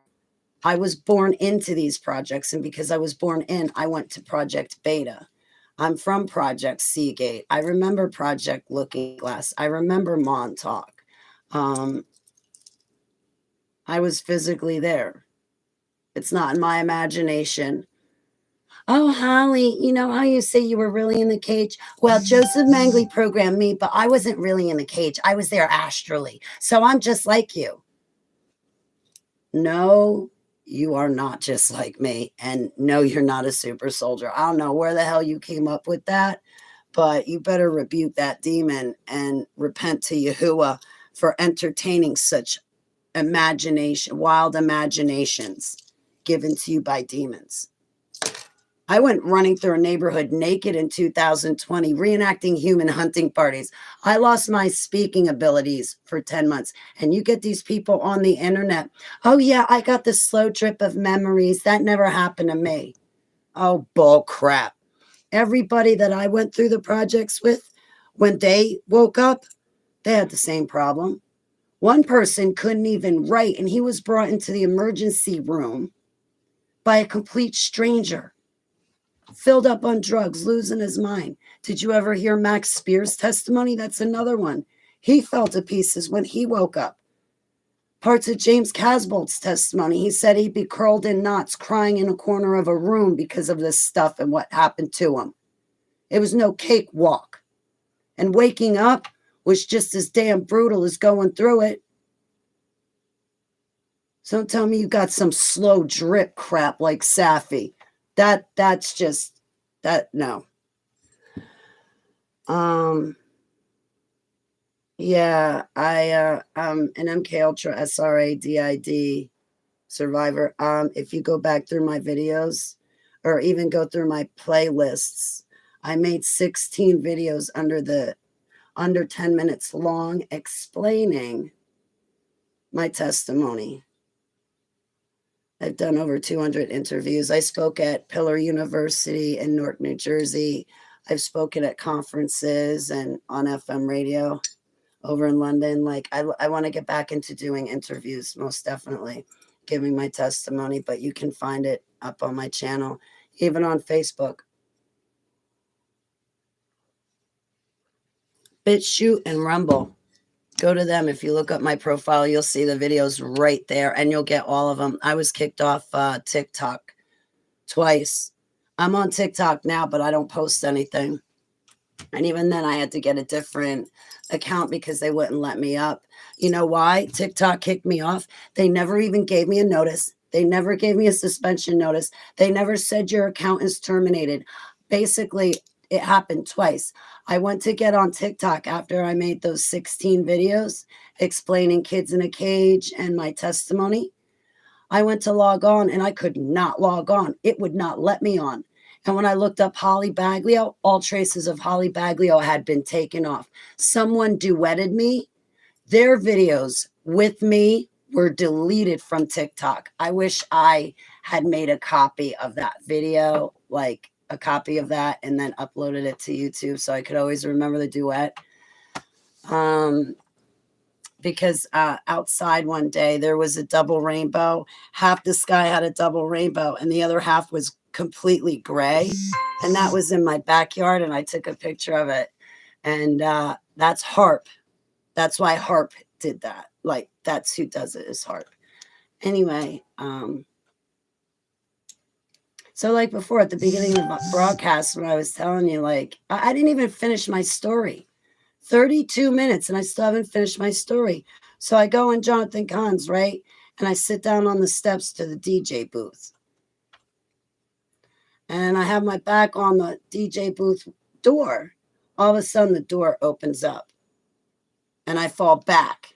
Speaker 1: I was born into these projects, and because I was born in, I went to Project Beta. I'm from Project Seagate. I remember Project Looking Glass. I remember Montauk. I was physically there. It's not in my imagination. Oh, Holly, you know how you say you were really in the cage? Well, Joseph Mangley programmed me, but I wasn't really in the cage. I was there astrally. So I'm just like you. No, you are not just like me. And no, you're not a super soldier. I don't know where the hell you came up with that, but you better rebuke that demon and repent to Yahuwah for entertaining such wild imaginations given to you by demons. I went running through a neighborhood naked in 2020, reenacting human hunting parties. I lost my speaking abilities for 10 months. And you get these people on the internet. Oh, yeah, I got the slow drip of memories. That never happened to me. Oh, bull crap. Everybody that I went through the projects with, when they woke up, they had the same problem. One person couldn't even write, and he was brought into the emergency room by a complete stranger, filled up on drugs, losing his mind. Did you ever hear Max Spear's testimony? That's another one. He fell to pieces when he woke up. Parts of James Casbolt's testimony, he said he'd be curled in knots, crying in a corner of a room because of this stuff and what happened to him. It was no cakewalk. And waking up was just as damn brutal as going through it. So don't tell me you got some slow drip crap like Safi. That's just that no. Yeah, I'm an MK Ultra SRA DID survivor. If you go back through my videos or even go through my playlists, I made 16 videos under 10 minutes long explaining my testimony. I've done over 200 interviews. I spoke at Pillar University in Newark, New Jersey. I've spoken at conferences and on FM radio over in London. Like, I want to get back into doing interviews, most definitely, giving my testimony, but you can find it up on my channel, even on Facebook. BitChute and Rumble. Go to them. If you look up my profile, you'll see the videos right there, and you'll get all of them. I was kicked off TikTok twice. I'm on TikTok now, but I don't post anything. And even then, I had to get a different account because they wouldn't let me up. You know why? TikTok kicked me off. They never even gave me a notice. They never gave me a suspension notice. They never said your account is terminated. Basically, it happened twice. I went to get on TikTok after I made those 16 videos explaining kids in a cage and my testimony. I went to log on and I could not log on. It would not let me on. And when I looked up Holly Baglio, all traces of Holly Baglio had been taken off. Someone duetted me. Their videos with me were deleted from TikTok. I wish I had made a copy of that video, like a copy of that, and then uploaded it to YouTube so I could always remember the duet. Because outside one day there was a double rainbow. Half the sky had a double rainbow and the other half was completely gray. And that was in my backyard and I took a picture of it. And that's HAARP. That's why HAARP did that. Like, that's who does it, is HAARP. Anyway, so like before at the beginning of the broadcast, when I was telling you, like, I didn't even finish my story. 32 minutes and I still haven't finished my story. So I go in Jonathan Cahn's, right? And I sit down on the steps to the DJ booth. And I have my back on the DJ booth door. All of a sudden the door opens up and I fall back.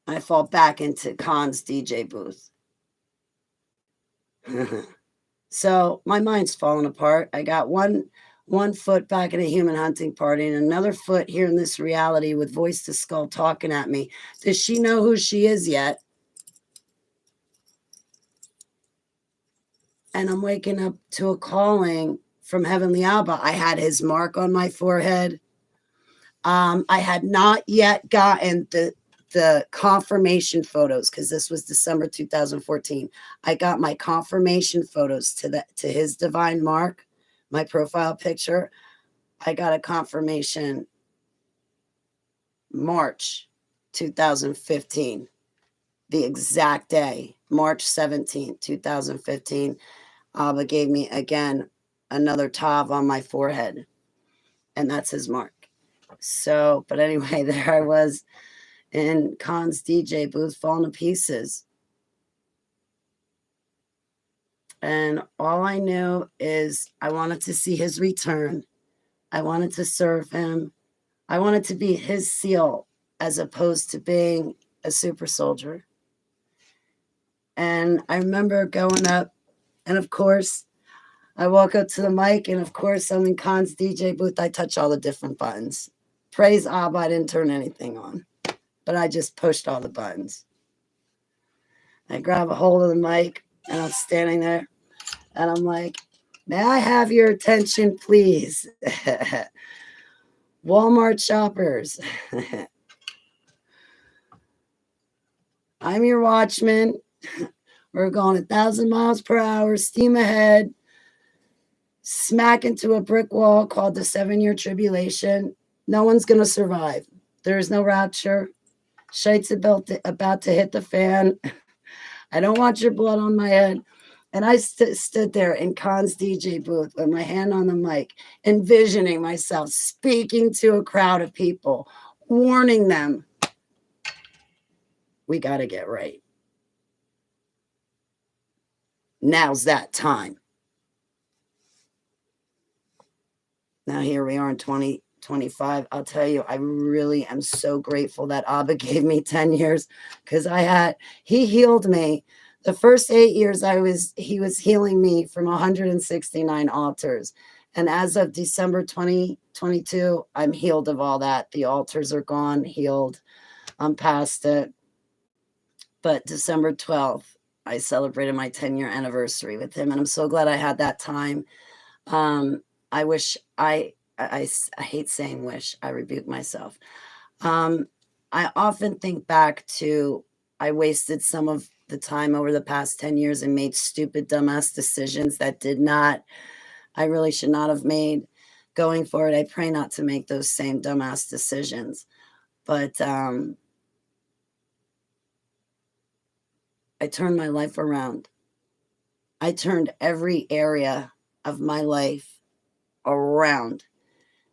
Speaker 1: I fall back into Cahn's DJ booth. So my mind's falling apart. I got one foot back at a human hunting party and another foot here in this reality with Voice to Skull talking at me. Does she know who she is yet? And I'm waking up to a calling from Heavenly Abba. I had his mark on my forehead. I had not yet gotten the confirmation photos because this was December 2014. I got my confirmation photos to his divine mark, my profile picture. I got a confirmation March 2015, the exact day, March 17, 2015. Abba gave me again another tav on my forehead, and that's his mark. So, but anyway, there I was in Cahn's DJ booth falling to pieces. And all I knew is I wanted to see his return. I wanted to serve him. I wanted to be his SEAL as opposed to being a super soldier. And I remember going up, and of course, I walk up to the mic, and of course, I'm in Khan's DJ booth. I touch all the different buttons. Praise Abba, I didn't turn anything on, but I just pushed all the buttons. I grab a hold of the mic, and I'm standing there, and I'm like, may I have your attention, please? Walmart shoppers. I'm your watchman. We're going 1,000 miles per hour, steam ahead, smack into a brick wall called the 7-year tribulation. No one's going to survive. There is no rapture. Shite's about to hit the fan. I don't want your blood on my head. And I stood there in Khan's DJ booth with my hand on the mic, envisioning myself speaking to a crowd of people, warning them, we got to get right. Now's that time. Now here we are in 2025. I'll tell you, I really am so grateful that Abba gave me 10 years because he healed me. The first 8 years he was healing me from 169 altars. And as of December 2022, I'm healed of all that. The altars are gone, healed. I'm past it. But December 12th, I celebrated my 10-year anniversary with him. And I'm so glad I had that time. I wish I hate saying wish. I rebuke myself. I often think back to I wasted some of the time over the past 10 years and made stupid, dumbass decisions that I really should not have made. Going forward, I pray not to make those same dumbass decisions. But I turned my life around. I turned every area of my life around.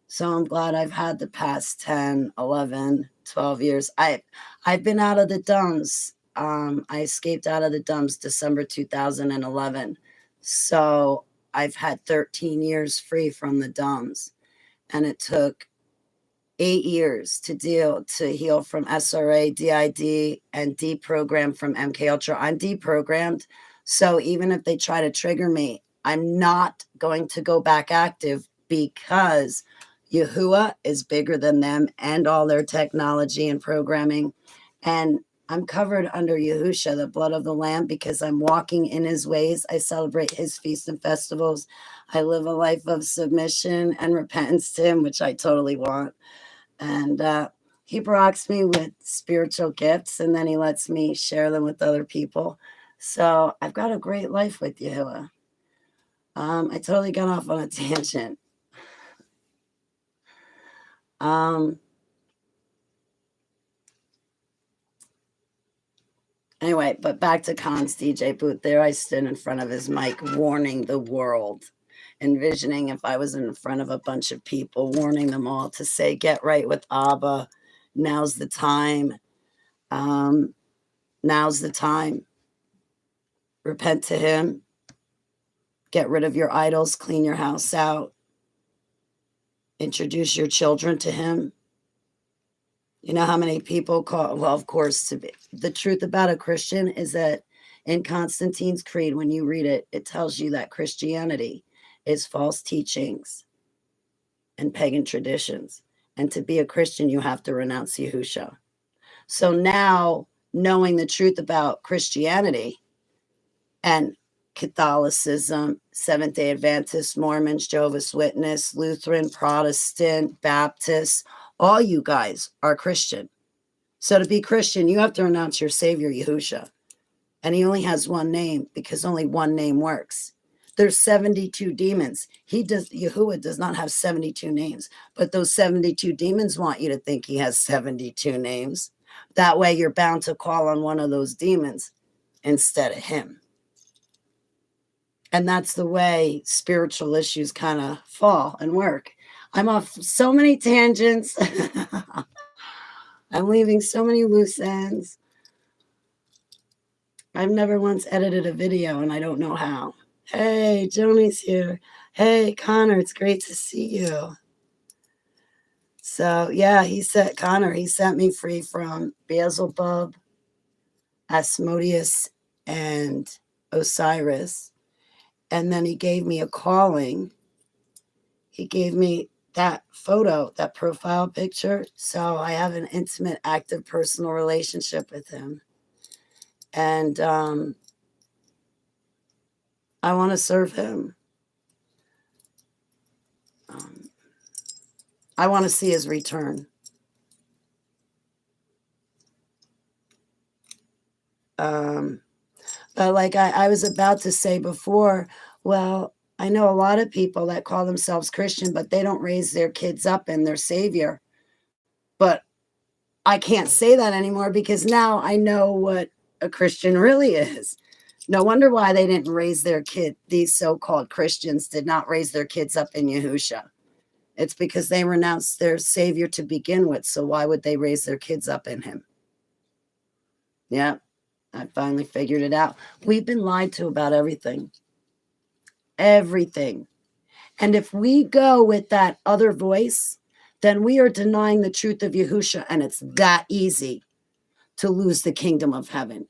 Speaker 1: So I'm glad I've had the past 10, 11, 12 years. I've been out of the dumps. I escaped out of the dumps December 2011. So I've had 13 years free from the dumps. And it took 8 years to heal from SRA, DID, and deprogram from MK Ultra. I'm deprogrammed. So even if they try to trigger me, I'm not going to go back active because Yahuwah is bigger than them and all their technology and programming. And I'm covered under Yahusha, the blood of the Lamb, because I'm walking in his ways. I celebrate his feasts and festivals. I live a life of submission and repentance to him, which I totally want. And he rocks me with spiritual gifts, and then he lets me share them with other people. So I've got a great life with Yahuwah. I totally got off on a tangent. Anyway, but back to Khan's DJ booth. There I stood in front of his mic, warning the world, envisioning if I was in front of a bunch of people, warning them all to say, get right with Abba. Now's the time. Now's the time. Repent to him. Get rid of your idols. Clean your house out. Introduce your children to him. You know how many people call, well, of course, the truth about a Christian is that in Constantine's Creed, when you read it, it tells you that Christianity is false teachings and pagan traditions. And to be a Christian, you have to renounce Yahusha. So now, knowing the truth about Christianity and Catholicism, Seventh-day Adventist, Mormons, Jehovah's Witness, Lutheran, Protestant, Baptist, all you guys are Christian. So to be Christian, you have to renounce your Savior, Yahusha. And he only has one name because only one name works. There's 72 demons. Yahuwah does not have 72 names, but those 72 demons want you to think he has 72 names. That way you're bound to call on one of those demons instead of him. And that's the way spiritual issues kind of fall and work. I'm off so many tangents. I'm leaving so many loose ends. I've never once edited a video and I don't know how. Hey, Joni's here. Hey, Connor, it's great to see you. So, yeah, he set me free from Beelzebub, Asmodeus, and Osiris. And then he gave me a calling. He gave me that photo, that profile picture. So I have an intimate, active, personal relationship with him. And I want to serve him. I want to see his return. But like I was about to say before, well, I know a lot of people that call themselves Christian, but they don't raise their kids up in their Savior. But I can't say that anymore because now I know what a Christian really is. No wonder why they didn't raise their kid. These so-called Christians did not raise their kids up in Yahusha. It's because they renounced their Savior to begin with. So why would they raise their kids up in him? Yeah, I finally figured it out. We've been lied to about everything. Everything. And if we go with that other voice, then we are denying the truth of Yahusha, and it's that easy to lose the kingdom of heaven.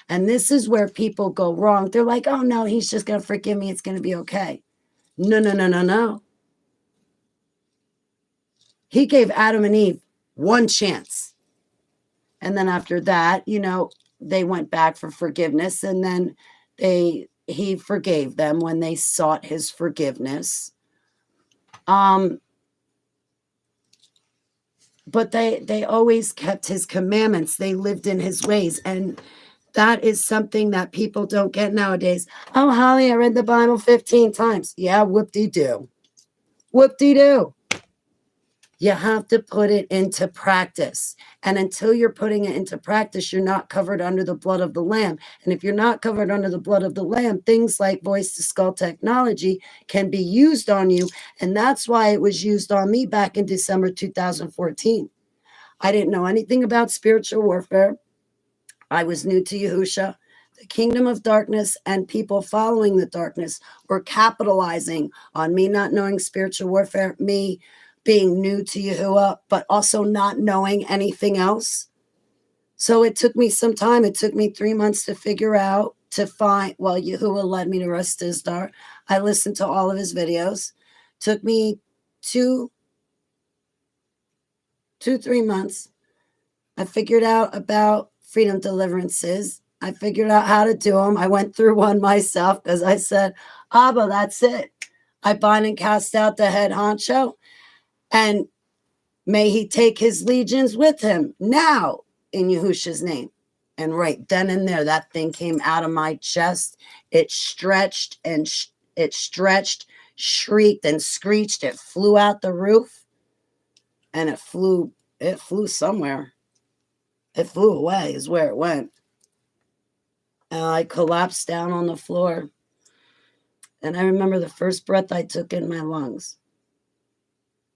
Speaker 1: And this is where people go wrong. They're like, oh no, he's just going to forgive me. It's going to be okay. No, no, no, no, no. He gave Adam and Eve one chance. And then after that, they went back for forgiveness, and then he forgave them when they sought his forgiveness. But they always kept his commandments. They lived in his ways. And that is something that people don't get nowadays. Oh, Holly, I read the Bible 15 times. Yeah, whoop-de-doo. Whoop-de-doo. You have to put it into practice. And until you're putting it into practice, you're not covered under the blood of the Lamb. And if you're not covered under the blood of the Lamb, things like voice-to-skull technology can be used on you. And that's why it was used on me back in December 2014. I didn't know anything about spiritual warfare. I was new to Yahusha. The kingdom of darkness and people following the darkness were capitalizing on me not knowing spiritual warfare, me being new to Yahuwah, but also not knowing anything else. So it took me some time. It took me 3 months to figure out, Yahuwah led me to Rastizdar. I listened to all of his videos. Took me 3 months. I figured out about freedom deliverances. I figured out how to do them. I went through one myself because I said, Abba, that's it. I bind and cast out the head honcho, and may he take his legions with him now in Yahusha's name. And right then and there, that thing came out of my chest. It stretched, shrieked and screeched. It flew out the roof, and it flew somewhere. It flew away is where it went. And I collapsed down on the floor. And I remember the first breath I took in my lungs.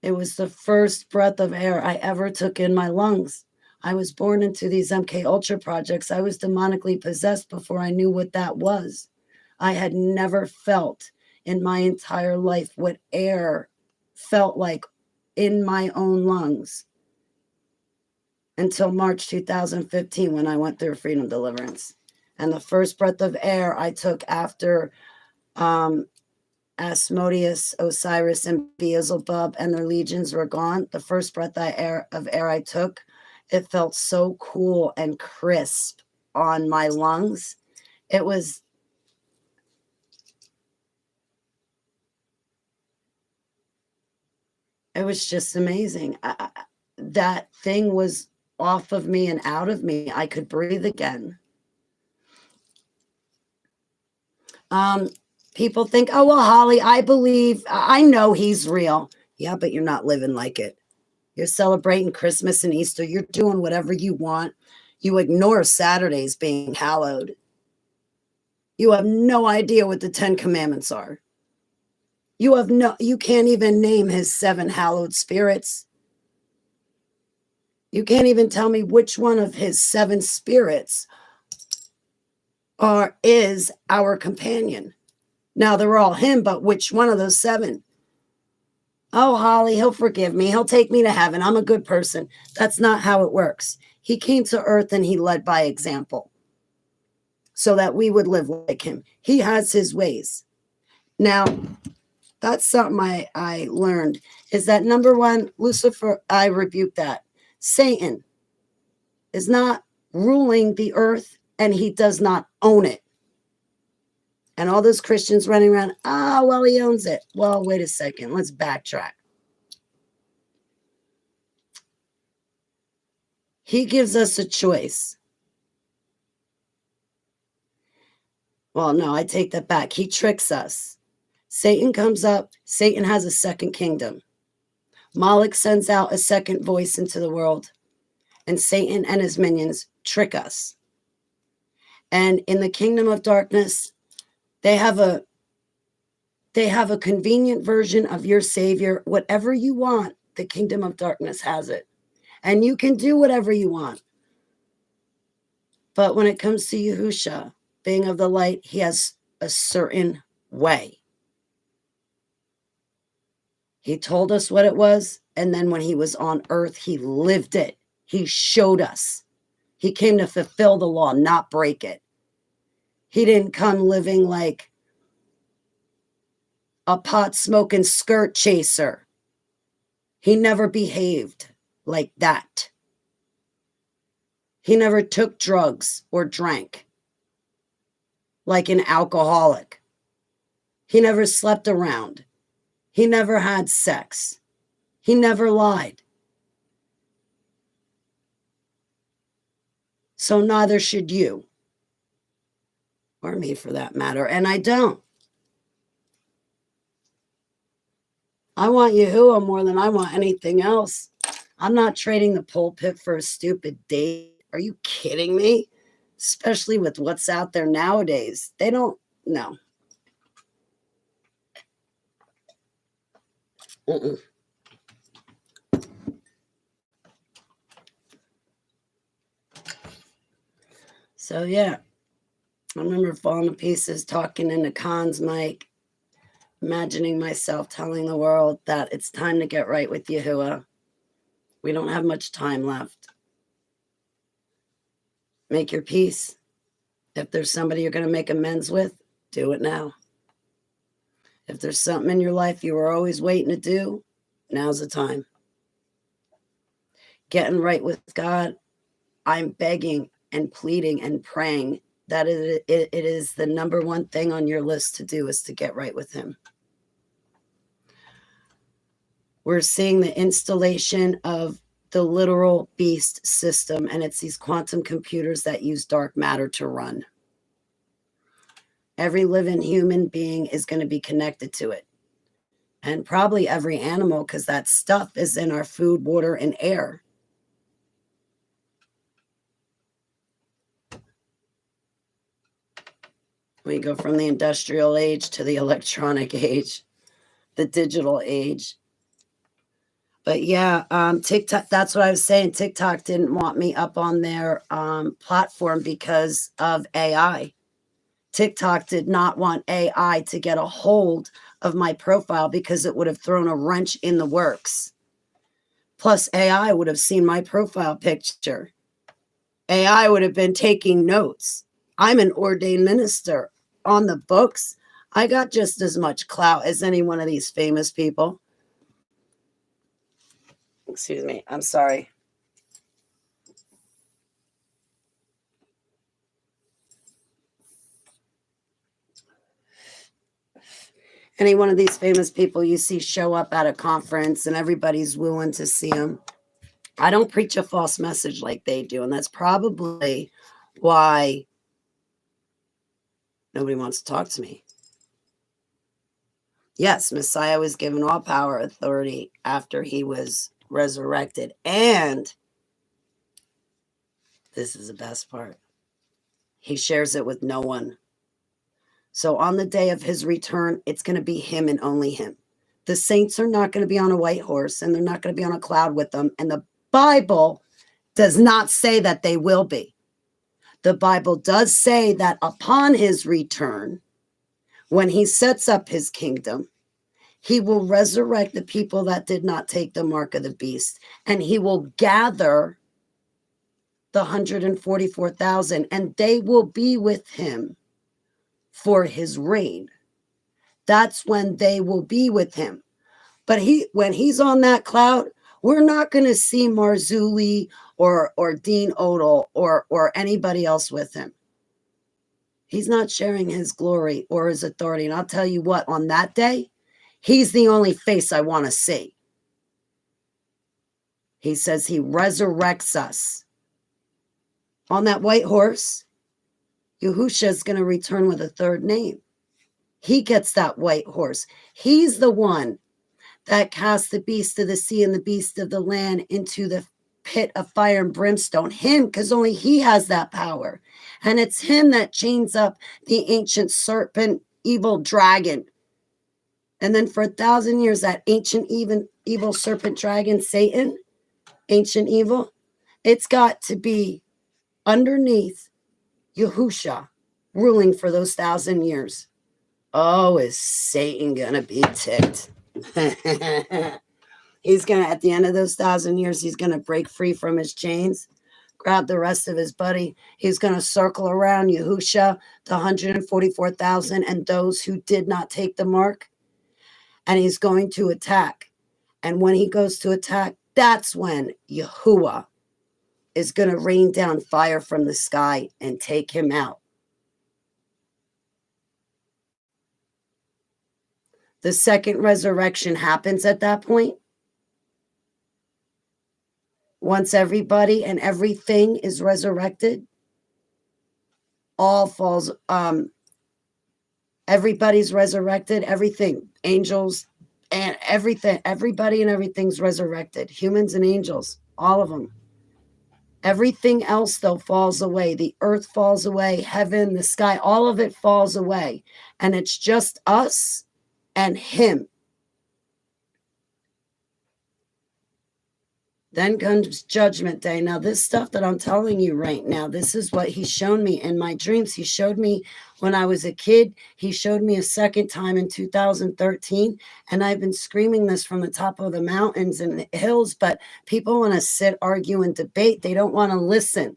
Speaker 1: It was the first breath of air I ever took in my lungs. I was born into these MK Ultra projects. I was demonically possessed before I knew what that was. I had never felt in my entire life what air felt like in my own lungs until March 2015 when I went through freedom deliverance. And the first breath of air I took after Asmodeus, Osiris, and Beelzebub and their legions were gone, the first breath of air I took, it felt so cool and crisp on my lungs. It was just amazing. That thing was off of me and out of me. I could breathe again. People think, oh, well, Holly, I know he's real. Yeah, but you're not living like it. You're celebrating Christmas and Easter. You're doing whatever you want. You ignore Saturdays being hallowed. You have no idea what the 10 Commandments are. You can't even name his 7 hallowed spirits. You can't even tell me which one of his 7 spirits is our companion. Now, they're all him, but which one of those 7? Oh, Holly, he'll forgive me. He'll take me to heaven. I'm a good person. That's not how it works. He came to earth and he led by example so that we would live like him. He has his ways. Now, that's something I learned is that number one, Lucifer, I rebuke that. Satan is not ruling the earth and he does not own it. And all those Christians running around, well, he owns it. Well, wait a second. Let's backtrack. He gives us a choice. Well, no, I take that back. He tricks us. Satan comes up. Satan has a second kingdom. Moloch sends out a second voice into the world. And Satan and his minions trick us. And in the kingdom of darkness, they have a convenient version of your savior. Whatever you want, the kingdom of darkness has it. And you can do whatever you want. But when it comes to Yahusha, being of the light, he has a certain way. He told us what it was, and then when he was on earth, he lived it. He showed us. He came to fulfill the law, not break it. He didn't come living like a pot-smoking skirt chaser. He never behaved like that. He never took drugs or drank like an alcoholic. He never slept around. He never had sex. He never lied. So neither should you. Or me for that matter. And I don't. I want Yahuwah more than I want anything else. I'm not trading the pulpit for a stupid date. Are you kidding me? Especially with what's out there nowadays. They don't know. So, yeah. I remember falling to pieces talking into Khan's mic, imagining myself telling the world that it's time to get right with Yahuwah. We don't have much time left. Make your peace. If there's somebody you're going to make amends with, do it now. If there's something in your life you were always waiting to do, now's the time. Getting right with God, I'm begging and pleading and praying that it is the number one thing on your list to do is to get right with him. We're seeing the installation of the literal beast system, and it's these quantum computers that use dark matter to run. Every living human being is going to be connected to it. And probably every animal, because that stuff is in our food, water, and air. We go from the industrial age to the electronic age, the digital age. But yeah, TikTok, that's what I was saying. TikTok didn't want me up on their platform because of AI. TikTok did not want AI to get a hold of my profile because it would have thrown a wrench in the works. Plus, AI would have seen my profile picture. AI would have been taking notes. I'm an ordained minister on the books. I got just as much clout as any one of these famous people. Excuse me. I'm sorry. Any one of these famous people you see show up at a conference and everybody's wooing to see them. I don't preach a false message like they do. And that's probably why nobody wants to talk to me. Yes, Messiah was given all power, authority after he was resurrected. And this is the best part. He shares it with no one. So on the day of his return, it's going to be him and only him. The saints are not going to be on a white horse and they're not going to be on a cloud with them. And the Bible does not say that they will be. The Bible does say that upon his return, when he sets up his kingdom, he will resurrect the people that did not take the mark of the beast. And he will gather the 144,000 and they will be with him for his reign. That's when they will be with him. But when he's on that cloud, we're not going to see Marzulli or Dean Odell or anybody else with him. He's not sharing his glory or his authority. And I'll tell you what, on that day, he's the only face I want to see. He says he resurrects us. On that white horse, Yahusha is going to return with a third name. He gets that white horse. He's the one that cast the beast of the sea and the beast of the land into the pit of fire and brimstone. Him, because only he has that power. And it's him that chains up the ancient serpent, evil dragon. And then for 1,000 years, that ancient evil serpent dragon, Satan, ancient evil, it's got to be underneath Yahusha ruling for those 1,000 years. Oh, is Satan going to be ticked? He's going to, at the end of those 1,000 years, he's going to break free from his chains, grab the rest of his buddy. He's going to circle around Yahusha, the 144,000 and those who did not take the mark. And he's going to attack. And when he goes to attack, that's when Yahuwah is going to rain down fire from the sky and take him out. The second resurrection happens at that point. Once everybody and everything is resurrected, all falls, everybody's resurrected, everything, angels and everything, everybody and everything's resurrected, humans and angels, all of them. Everything else, though, falls away. The earth falls away, heaven, the sky, all of it falls away. And it's just us and him. Then comes Judgment Day. Now, this stuff that I'm telling you right now, this is what he showed me in my dreams. He showed me when I was a kid. He showed me a second time in 2013. And I've been screaming this from the top of the mountains and the hills, but people want to sit, argue, and debate. They don't want to listen,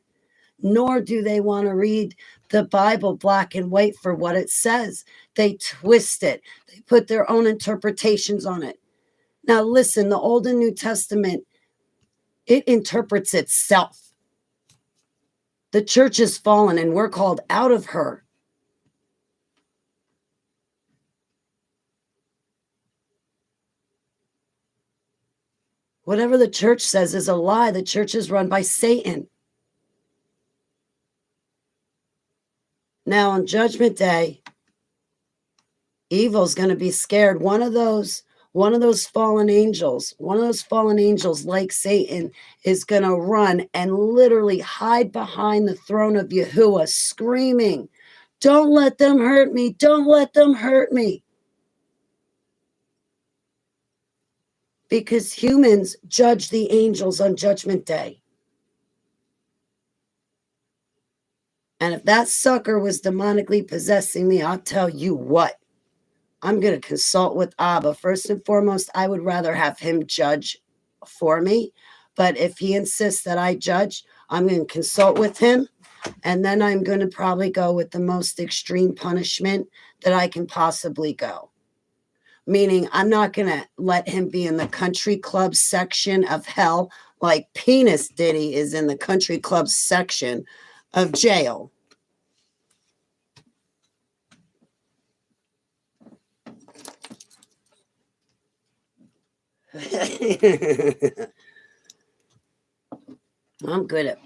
Speaker 1: nor do they want to read the Bible black and white for what it says. They twist it. They put their own interpretations on it. Now, listen, the Old and New Testament, it interprets itself. The church is fallen and we're called out of her. Whatever the church says is a lie. The church is run by Satan. Now on Judgment Day, evil's going to be scared. One of those fallen angels like Satan is going to run and literally hide behind the throne of Yahuwah, screaming, "Don't let them hurt me. Don't let them hurt me." Because humans judge the angels on Judgment Day. And if that sucker was demonically possessing me, I'll tell you what. I'm going to consult with Abba. First and foremost, I would rather have him judge for me. But if he insists that I judge, I'm going to consult with him. And then I'm going to probably go with the most extreme punishment that I can possibly go. Meaning I'm not going to let him be in the country club section of hell like Penis Diddy is in the country club section of jail. I'm good at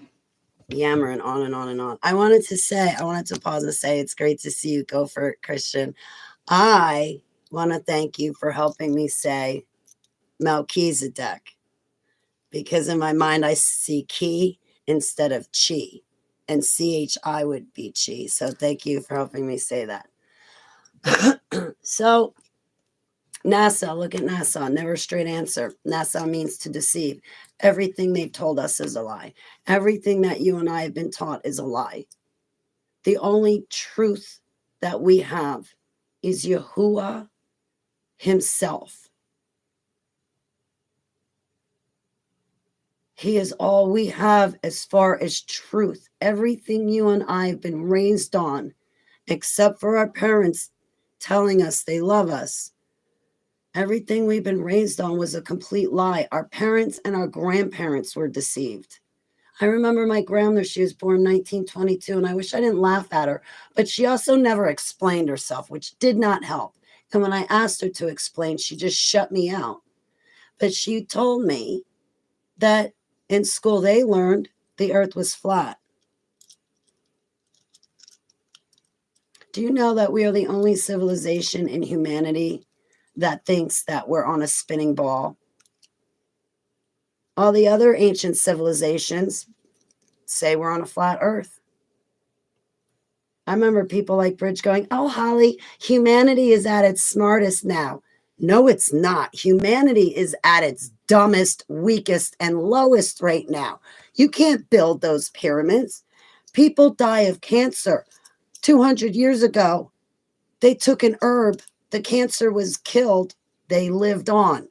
Speaker 1: yammering on and on and on. I wanted to pause and say it's great to see you go for it, Christian. I want to thank you for helping me say Melchizedek, because in my mind I see Ki instead of Chi, and CHI would be Chi. So thank you for helping me say that. So NASA, look at NASA, never a straight answer. NASA means to deceive. Everything they've told us is a lie. Everything that you and I have been taught is a lie. The only truth that we have is Yahuwah himself. He is all we have as far as truth. Everything you and I have been raised on, except for our parents, telling us they love us. Everything we've been raised on was a complete lie. Our parents and our grandparents were deceived. I remember my grandmother, she was born 1922, and I wish I didn't laugh at her, but she also never explained herself, which did not help. And when I asked her to explain, she just shut me out. But she told me that in school they learned the earth was flat. Do you know that we are the only civilization in humanity that thinks that we're on a spinning ball? All the other ancient civilizations say we're on a flat earth. I remember people like Bridge going, "Oh, Holly, humanity is at its smartest now." No, it's not. Humanity is at its dumbest, weakest, and lowest right now. You can't build those pyramids. People die of cancer. 200 years ago, they took an herb. The cancer was killed. They lived on.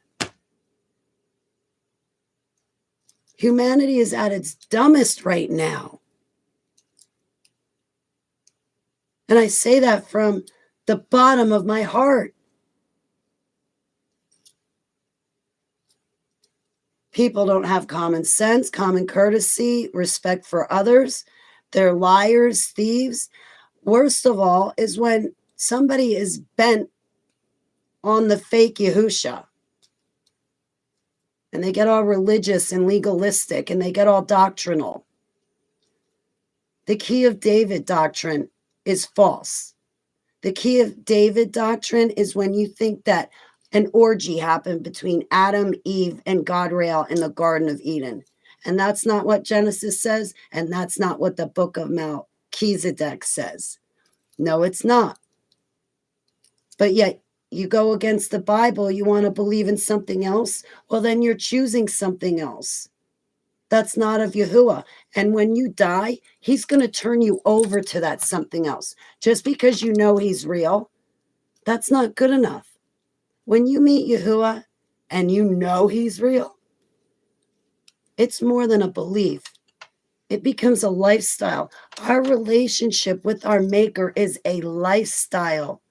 Speaker 1: Humanity is at its dumbest right now. And I say that from the bottom of my heart. People don't have common sense, common courtesy, respect for others. They're liars, thieves. Worst of all is when somebody is bent on the fake Yahusha. And they get all religious and legalistic, and they get all doctrinal. The Key of David doctrine is false. The Key of David doctrine is when you think that an orgy happened between Adam, Eve, and Godriel in the Garden of Eden. And that's not what Genesis says, and that's not what the book of Melchizedek says. No, it's not. But yet, you go against the Bible, you want to believe in something else, well, then you're choosing something else. That's not of Yahuwah. And when you die, he's going to turn you over to that something else. Just because you know he's real, that's not good enough. When you meet Yahuwah and you know he's real, it's more than a belief. It becomes a lifestyle. Our relationship with our Maker is a lifestyle.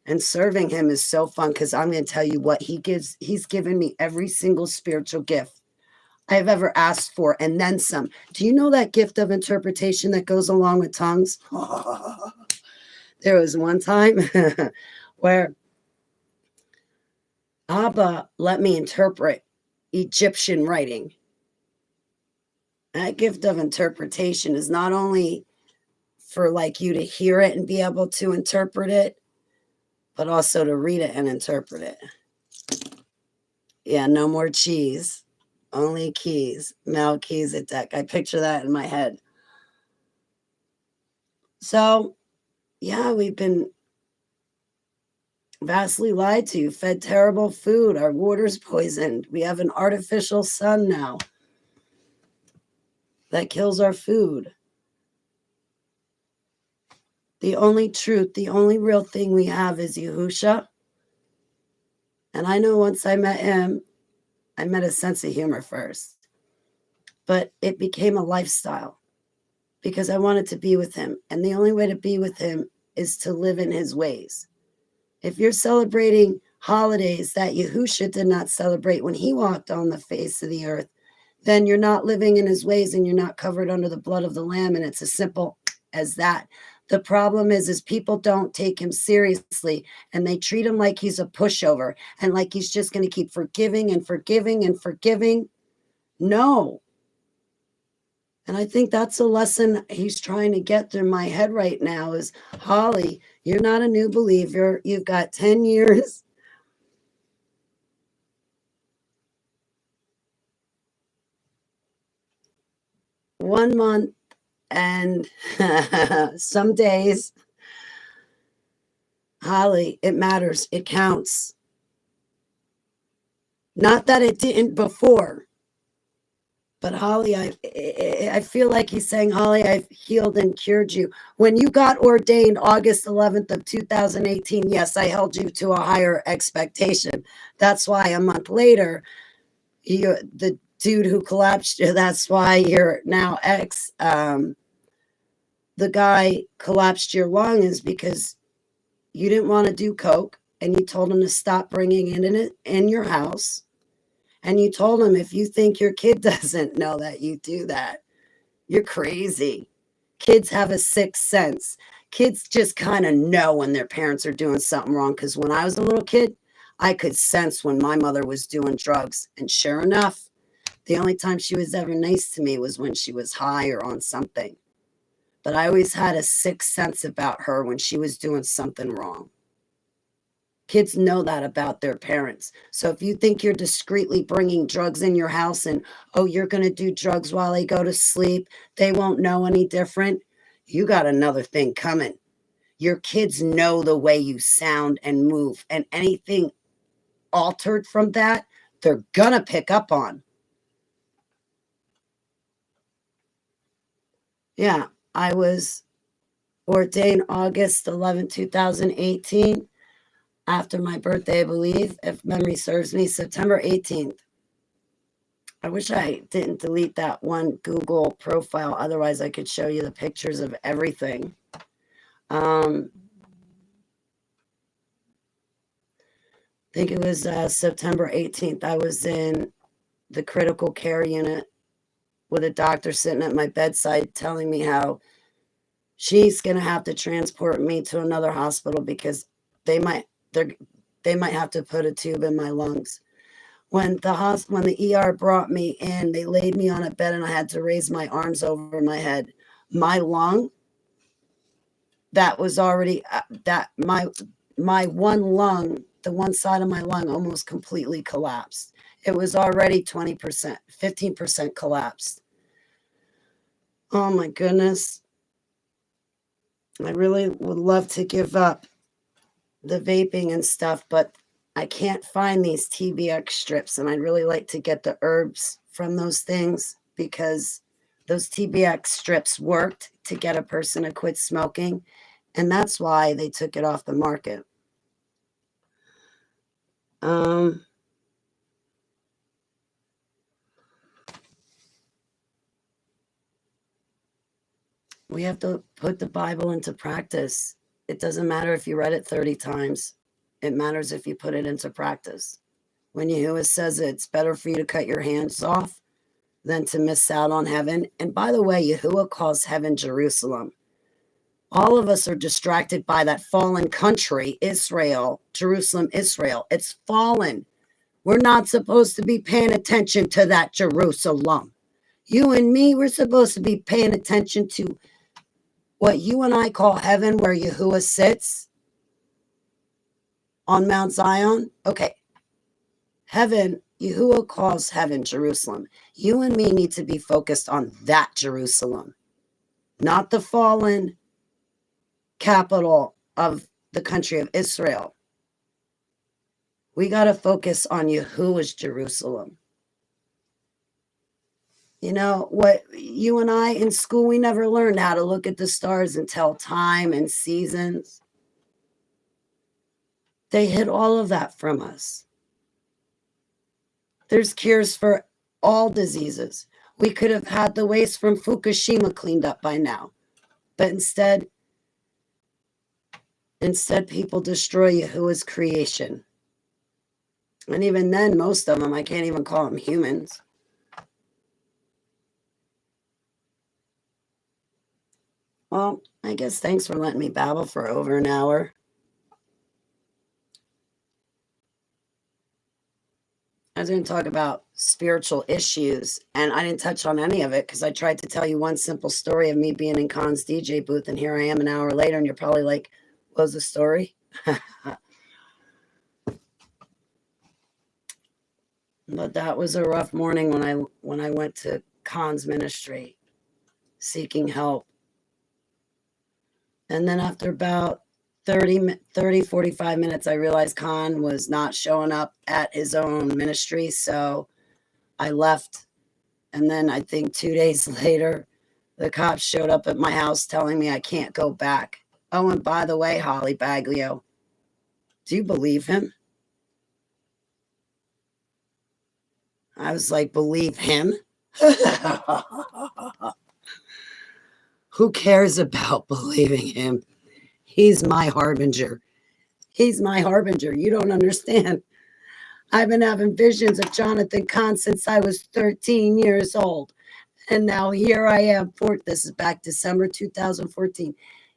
Speaker 1: And serving him is so fun because I'm going to tell you what he gives. He's given me every single spiritual gift I've ever asked for, and then some. Do you know that gift of interpretation that goes along with tongues? There was one time where Abba let me interpret Egyptian writing. That gift of interpretation is not only for like you to hear it and be able to interpret it, but also to read it and interpret it. Yeah, no more cheese, only keys. Melchizedek. I picture that in my head. So, yeah, we've been vastly lied to, fed terrible food. Our water's poisoned. We have an artificial sun now that kills our food. The only truth, the only real thing we have is Yahusha. And I know once I met him, I met a sense of humor first. But it became a lifestyle because I wanted to be with him. And the only way to be with him is to live in his ways. If you're celebrating holidays that Yahusha did not celebrate when he walked on the face of the earth, then you're not living in his ways and you're not covered under the blood of the Lamb. And it's as simple as that. The problem is people don't take him seriously and they treat him like he's a pushover and like he's just going to keep forgiving and forgiving and forgiving. No. And I think that's a lesson he's trying to get through my head right now is, Holly, you're not a new believer. You've got 10 years. One month and some days. Holly, it matters. It counts. Not that it didn't before. But Holly, I feel like he's saying, Holly, I've healed and cured you. When you got ordained August 11th of 2018, yes, I held you to a higher expectation. That's why a month later, the dude who collapsed you, that's why you're now the guy collapsed your lung is because you didn't want to do coke, and you told him to stop bringing it in your house. And you told him, if you think your kid doesn't know that you do that, you're crazy. Kids have a sixth sense. Kids just kind of know when their parents are doing something wrong. Because when I was a little kid, I could sense when my mother was doing drugs. And sure enough, the only time she was ever nice to me was when she was high or on something. But I always had a sixth sense about her when she was doing something wrong. Kids know that about their parents. So if you think you're discreetly bringing drugs in your house and, oh, you're going to do drugs while they go to sleep, they won't know any different, you got another thing coming. Your kids know the way you sound and move, and anything altered from that, they're going to pick up on. Yeah, I was ordained August 11, 2018. After my birthday, I believe, if memory serves me, September 18th. I wish I didn't delete that one Google profile. Otherwise, I could show you the pictures of everything. I think it was September 18th. I was in the critical care unit with a doctor sitting at my bedside telling me how she's going to have to transport me to another hospital because they might have to put a tube in my lungs. When the ER brought me in, they laid me on a bed and I had to raise my arms over my head. My lung, that was already my one lung, the one side of my lung almost completely collapsed. It was already 20%, 15% collapsed. Oh my goodness. I really would love to give up the vaping and stuff, but I can't find these TBX strips, and I'd really like to get the herbs from those things because those TBX strips worked to get a person to quit smoking, and that's why they took it off the market. We have to put the Bible into practice. It doesn't matter if you read it 30 times. It matters if you put it into practice. When Yahuwah says it's better for you to cut your hands off than to miss out on heaven. And by the way, Yahuwah calls heaven Jerusalem. All of us are distracted by that fallen country, Israel, Jerusalem, Israel. It's fallen. We're not supposed to be paying attention to that Jerusalem. You and me, we're supposed to be paying attention to what you and I call heaven, where Yahuwah sits on Mount Zion. Okay. Heaven, Yahuwah calls heaven Jerusalem. You and me need to be focused on that Jerusalem, not the fallen capital of the country of Israel. We got to focus on Yahuwah's Jerusalem. You know, what you and I in school, we never learned how to look at the stars and tell time and seasons. They hid all of that from us. There's cures for all diseases. We could have had the waste from Fukushima cleaned up by now. But instead people destroy Yahuwah's creation. And even then, most of them, I can't even call them humans. Well, I guess thanks for letting me babble for over an hour. I was going to talk about spiritual issues, and I didn't touch on any of it because I tried to tell you one simple story of me being in Khan's DJ booth, and here I am an hour later, and you're probably like, what was the story? But that was a rough morning when I went to Khan's ministry seeking help. And then after about 45 minutes, I realized Khan was not showing up at his own ministry. So I left. And then I think 2 days later, the cops showed up at my house telling me I can't go back. Oh, and by the way, Holly Baglio, do you believe him? I was like, believe him? Who cares about believing him? He's my harbinger. He's my harbinger. You don't understand. I've been having visions of Jonathan Kahn since I was 13 years old. And now here I am. This is back December 2014.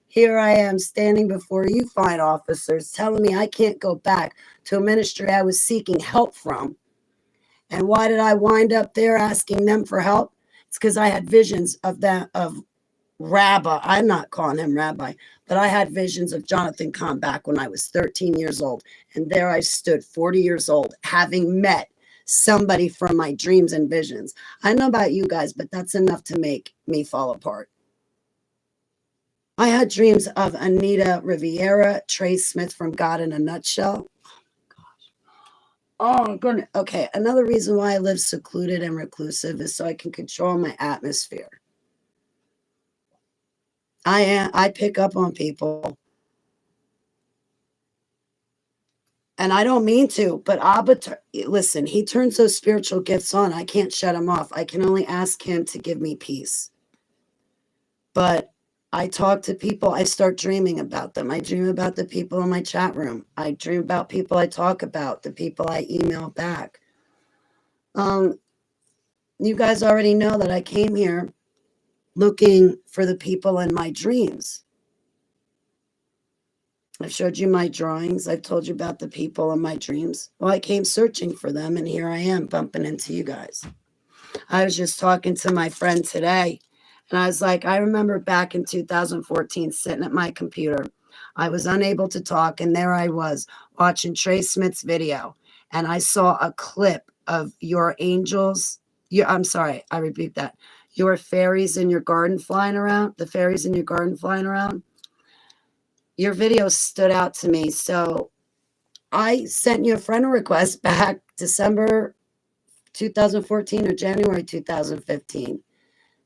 Speaker 1: Here I am standing before you fine officers telling me I can't go back to a ministry I was seeking help from. And why did I wind up there asking them for help? It's because I had visions of Rabbi. I'm not calling him Rabbi, but I had visions of Jonathan Kahn back when I was 13 years old. And there I stood, 40 years old, having met somebody from my dreams and visions. I know about you guys, but that's enough to make me fall apart. I had dreams of Anita Riviera, Trey Smith from God in a Nutshell. Oh, goodness. Okay, another reason why I live secluded and reclusive is so I can control my atmosphere. I pick up on people. And I don't mean to, but Abba, listen, he turns those spiritual gifts on. I can't shut him off. I can only ask him to give me peace. But I talk to people. I start dreaming about them. I dream about the people in my chat room. I dream about people I talk about, the people I email back. You guys already know that I came here looking for the people in my dreams. I've showed you my drawings. I've told you about the people in my dreams. Well, I came searching for them, and here I am bumping into you guys. I was just talking to my friend today, and I was like, I remember back in 2014 sitting at my computer. I was unable to talk, and there I was watching Trey Smith's video, and I saw a clip of your angels. I'm sorry, I repeat that. Your fairies in your garden flying around, the fairies in your garden flying around. Your video stood out to me. So I sent you a friend request back December 2014 or January 2015.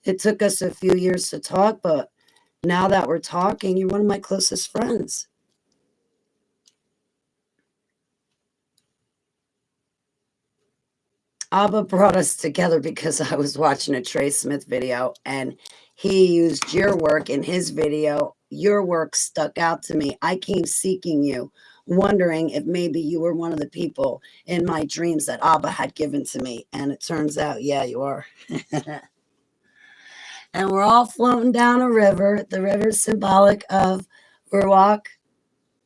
Speaker 1: It took us a few years to talk, but now that we're talking, you're one of my closest friends. Abba brought us together because I was watching a Trey Smith video and he used your work in his video. Your work stuck out to me. I came seeking you, wondering if maybe you were one of the people in my dreams that Abba had given to me. And it turns out, yeah, you are. And we're all floating down a river. The river is symbolic of Ruach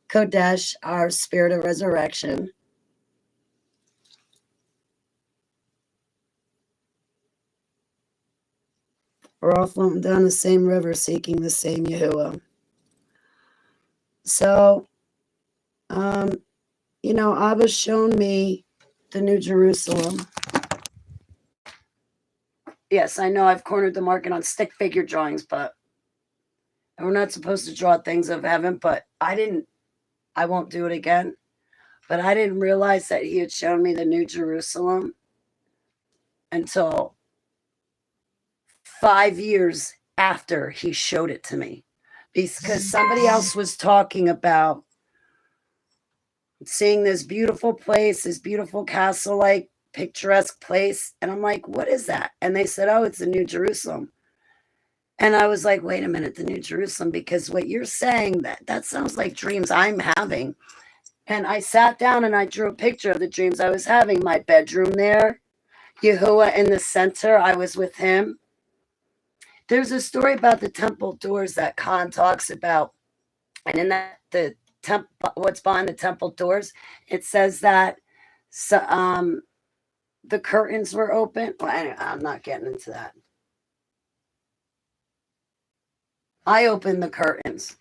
Speaker 1: Kodesh, our spirit of resurrection. We're all floating down the same river, seeking the same Yahuwah. So, Abba's shown me the New Jerusalem. Yes, I know I've cornered the market on stick figure drawings, but we're not supposed to draw things of heaven, but I won't do it again. But I didn't realize that he had shown me the New Jerusalem until 5 years after he showed it to me, because somebody else was talking about seeing this beautiful place, this beautiful castle-like picturesque place. And I'm like, what is that? And they said, oh, it's the New Jerusalem. And I was like, wait a minute, the New Jerusalem, because what you're saying, that sounds like dreams I'm having. And I sat down and I drew a picture of the dreams I was having. My bedroom there, Yahuwah in the center, I was with him. There's a story about the temple doors that Khan talks about. And in that, what's behind the temple doors, it says that the curtains were open. Well, anyway, I'm not getting into that. I opened the curtains.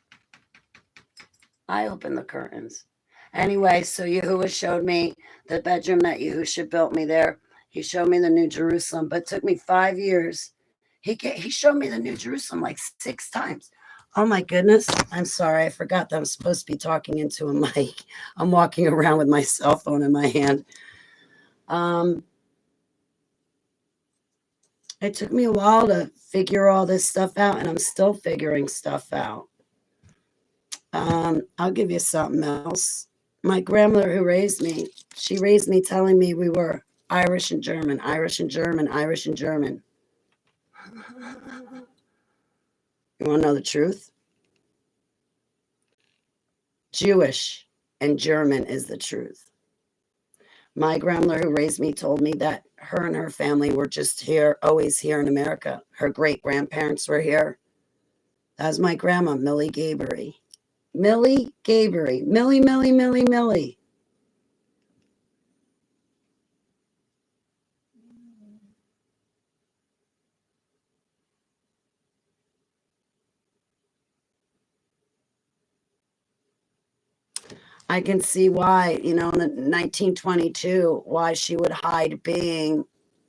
Speaker 1: Anyway, so Yahuwah showed me the bedroom that Yahusha built me there. He showed me the New Jerusalem, but it took me 5 years. He showed me the New Jerusalem like 6 times. Oh my goodness. I'm sorry. I forgot that I'm supposed to be talking into a mic. I'm walking around with my cell phone in my hand. It took me a while to figure all this stuff out, and I'm still figuring stuff out. I'll give you something else. My grandmother who raised me, she raised me telling me we were Irish and German, Irish and German, Irish and German. You want to know the truth? Jewish and German is the truth. My grandmother who raised me told me that her and her family were just here, always here in America. Her great-grandparents were here. That was my grandma, Millie Gabery. Millie Gabery. Millie, Millie, Millie, Millie. I can see why, in 1922, why she would hide being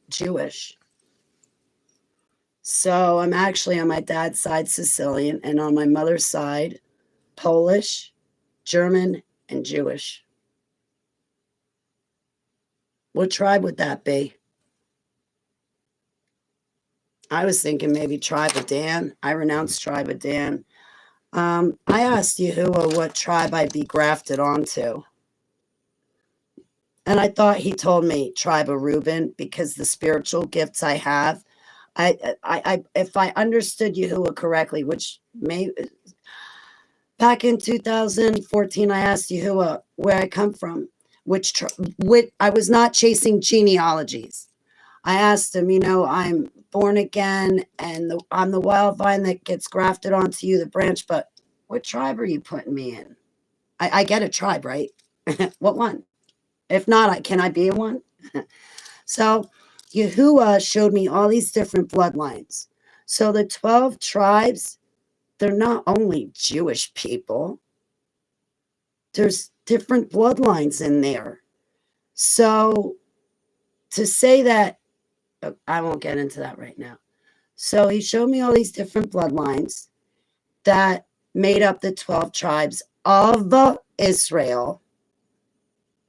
Speaker 1: Jewish. So I'm actually on my dad's side Sicilian and on my mother's side Polish, German, and Jewish. What tribe would that be? I was thinking maybe Tribe of Dan. I renounced Tribe of Dan. I asked Yahuwah what tribe I'd be grafted onto. And I thought he told me Tribe of Reuben because the spiritual gifts I have. If I understood Yahuwah correctly, which may back in 2014, I asked Yahuwah where I come from, which I was not chasing genealogies. I asked him, I'm born again and I'm the wild vine that gets grafted onto you, the branch, but what tribe are you putting me in? I get a tribe, right? What one? If not, can I be in one? So Yahuwah showed me all these different bloodlines. So the 12 tribes, they're not only Jewish people. There's different bloodlines in there. So to say that, I won't get into that right now. So he showed me all these different bloodlines that made up the 12 tribes of Israel.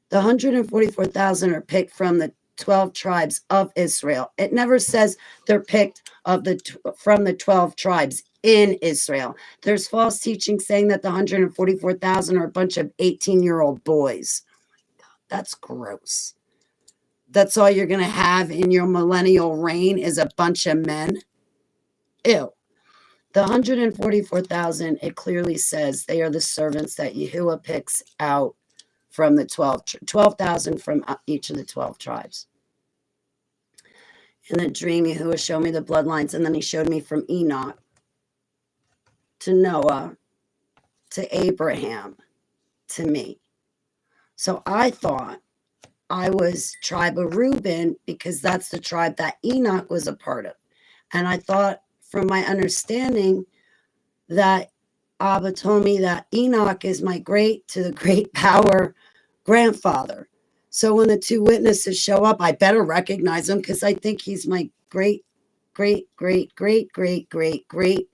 Speaker 1: The 144,000 are picked from the 12 tribes of Israel. It never says they're picked from the 12 tribes in Israel. There's false teaching saying that the 144,000 are a bunch of 18-year-old boys. That's gross. That's all you're going to have in your millennial reign is a bunch of men. Ew. The 144,000, it clearly says they are the servants that Yahuwah picks out from the 12,000 from each of the 12 tribes. In the dream, Yahuwah showed me the bloodlines, and then he showed me from Enoch to Noah to Abraham to me. So I thought I was tribe of Reuben because that's the tribe that Enoch was a part of. And I thought from my understanding that Abba told me that Enoch is my great to the great power grandfather. So when the two witnesses show up, I better recognize him because I think he's my great, great, great, great, great, great, great,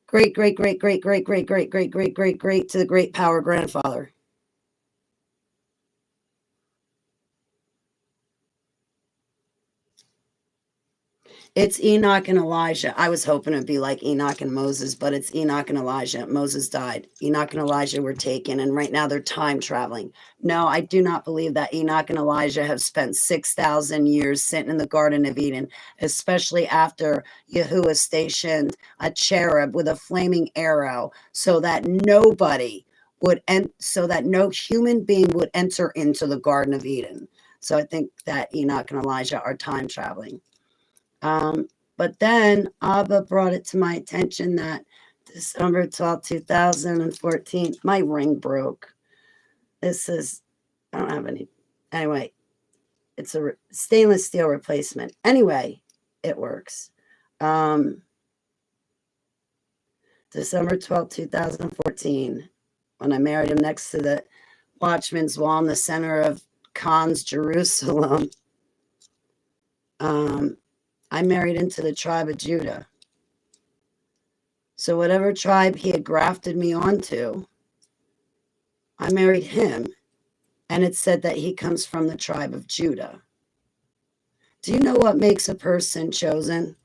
Speaker 1: great, great, great, great, great, great, great, great, great, great, great to the great power grandfather. It's Enoch and Elijah. I was hoping it'd be like Enoch and Moses, but it's Enoch and Elijah. Moses died. Enoch and Elijah were taken, and right now they're time traveling. No, I do not believe that Enoch and Elijah have spent 6,000 years sitting in the Garden of Eden, especially after Yahuwah stationed a cherub with a flaming arrow so that nobody would, so that no human being would enter into the Garden of Eden. So I think that Enoch and Elijah are time traveling. But then Abba brought it to my attention that December 12, 2014, my ring broke. This is, I don't have any, anyway, it's a stainless steel replacement. Anyway, it works. December 12, 2014, when I married him next to the Watchman's Wall in the center of Khan's Jerusalem, I married into the tribe of Judah. So whatever tribe he had grafted me onto, I married him, and it said that he comes from the tribe of Judah. Do you know what makes a person chosen?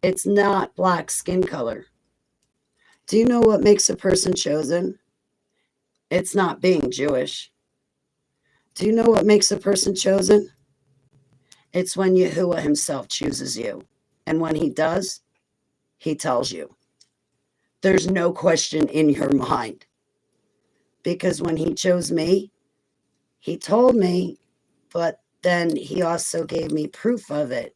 Speaker 1: It's not black skin color. Do you know what makes a person chosen? It's not being Jewish. Do you know what makes a person chosen? It's when Yahuwah himself chooses you. And when he does, he tells you. There's no question in your mind. because when he chose me, he told me, but then he also gave me proof of it.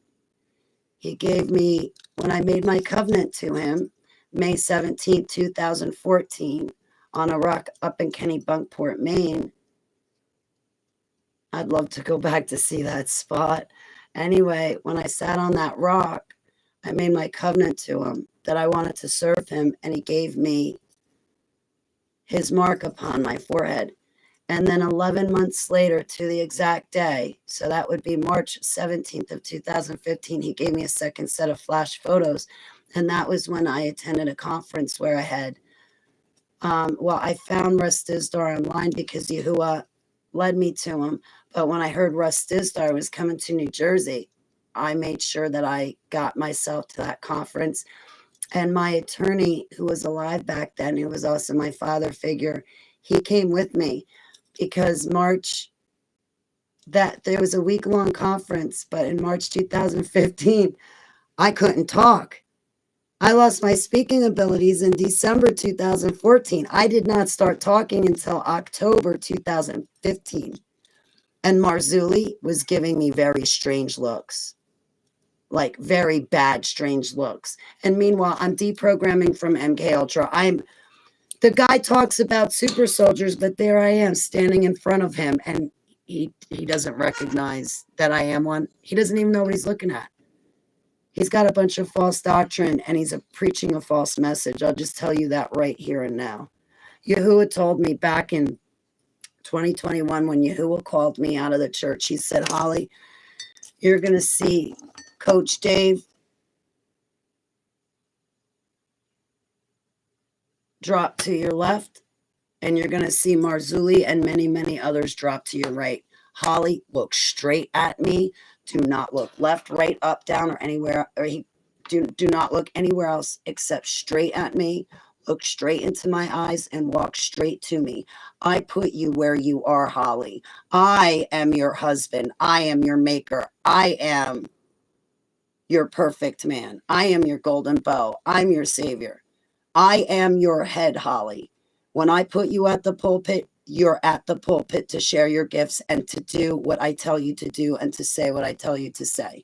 Speaker 1: He gave me, when I made my covenant to him, May 17, 2014, on a rock up in Kennebunkport, Maine. I'd love to go back to see that spot. Anyway, when I sat on that rock, I made my covenant to him that I wanted to serve him, and he gave me his mark upon my forehead. And then 11 months later, to the exact day, so that would be March 17th of 2015, he gave me a second set of flash photos. And that was when I attended a conference where I had, I found Russ Dizdar online because Yahuwah led me to him. But when I heard Russ Dizdar was coming to New Jersey, I made sure that I got myself to that conference. And my attorney, who was alive back then, who was also my father figure, he came with me because there was a week-long conference, but in March 2015, I couldn't talk. I lost my speaking abilities in December 2014. I did not start talking until October 2015. And Marzulli was giving me very strange looks, like very bad, strange looks. And meanwhile, I'm deprogramming from MK Ultra. The guy talks about super soldiers, but there I am standing in front of him, and he doesn't recognize that I am one. He doesn't even know what he's looking at. He's got a bunch of false doctrine, and he's preaching a false message. I'll just tell you that right here and now. Yahuwah told me back in 2021 when Yahuwah called me out of the church, he said, Holly, you're going to see Coach Dave drop to your left, and you're going to see Marzulli and many, many others drop to your right. Holly, look straight at me. Do not look left, right, up, down, or anywhere. Do not look anywhere else except straight at me. Look straight into my eyes and walk straight to me. I put you where you are, Holly. I am your husband. I am your maker. I am your perfect man. I am your golden bow. I'm your savior. I am your head, Holly. When I put you at the pulpit, you're at the pulpit to share your gifts and to do what I tell you to do and to say what I tell you to say.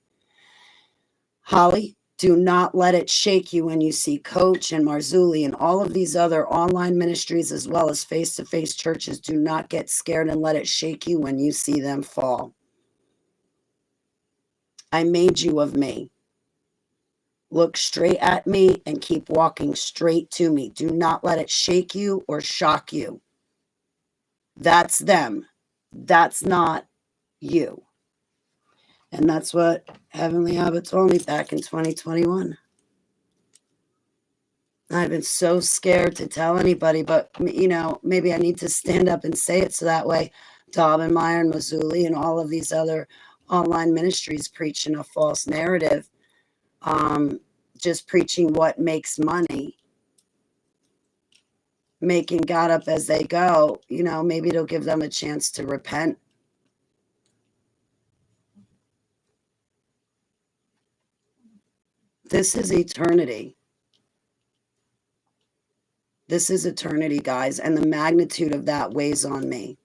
Speaker 1: Holly, do not let it shake you when you see Coach and Marzulli and all of these other online ministries as well as face-to-face churches. Do not get scared and let it shake you when you see them fall. I made you of me. Look straight at me and keep walking straight to me. Do not let it shake you or shock you. That's them. That's not you. And that's what Heavenly Abba told me back in 2021. I've been so scared to tell anybody, but, maybe I need to stand up and say it so that way Daubenmire and Marzulli and all of these other online ministries preaching a false narrative, just preaching what makes money, making God up as they go, maybe it'll give them a chance to repent. This is eternity. This is eternity, guys, and the magnitude of that weighs on me.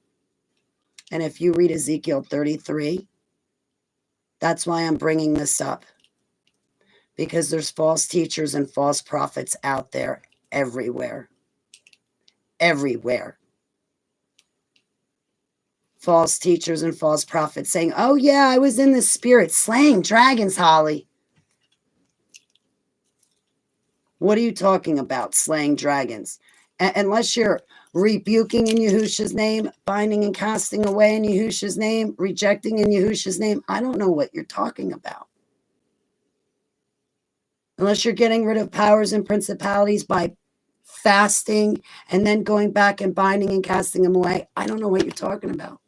Speaker 1: And if you read Ezekiel 33, that's why I'm bringing this up. Because there's false teachers and false prophets out there everywhere. Everywhere. False teachers and false prophets saying, oh yeah, I was in the spirit slaying dragons, Holly. What are you talking about, slaying dragons? Unless you're rebuking in Yahushua's name, binding and casting away in Yahushua's name, rejecting in Yahushua's name, I don't know what you're talking about. Unless you're getting rid of powers and principalities by fasting and then going back and binding and casting them away, I don't know what you're talking about.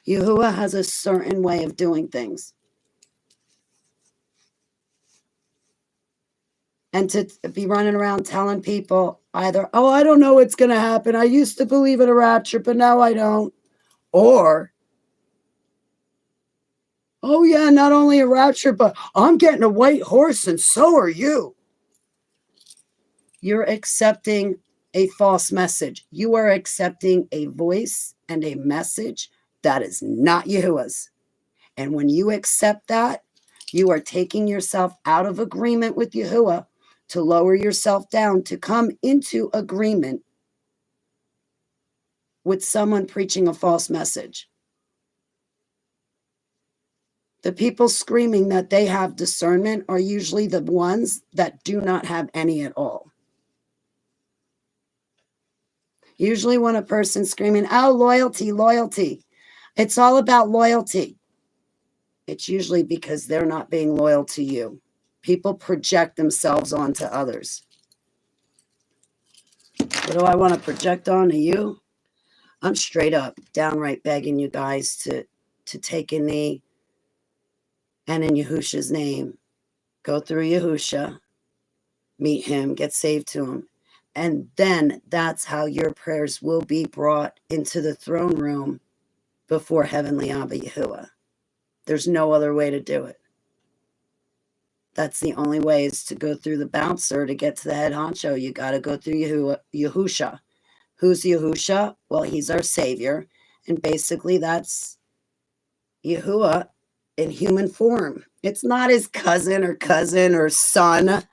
Speaker 1: Yahuwah has a certain way of doing things. And to be running around telling people either, oh, I don't know what's going to happen. I used to believe in a rapture, but now I don't. Or, oh, yeah, not only a rapture, but I'm getting a white horse and so are you. You're accepting a false message. You are accepting a voice and a message that is not Yahuwah's. And when you accept that, you are taking yourself out of agreement with Yahuwah to lower yourself down, to come into agreement with someone preaching a false message. The people screaming that they have discernment are usually the ones that do not have any at all. Usually when a person's screaming, oh, loyalty, loyalty, it's all about loyalty. It's usually because they're not being loyal to you. People project themselves onto others. What do I want to project onto you? I'm straight up, downright begging you guys to take a knee and in Yahusha's name, go through Yahusha, meet him, get saved to him. And then that's how your prayers will be brought into the throne room before Heavenly Abba Yahuwah. There's no other way to do it. That's the only way, is to go through the bouncer to get to the head honcho. You got to go through Yahusha. Who's Yahusha? Well, he's our savior. And basically that's Yahuwah in human form. It's not his cousin or son.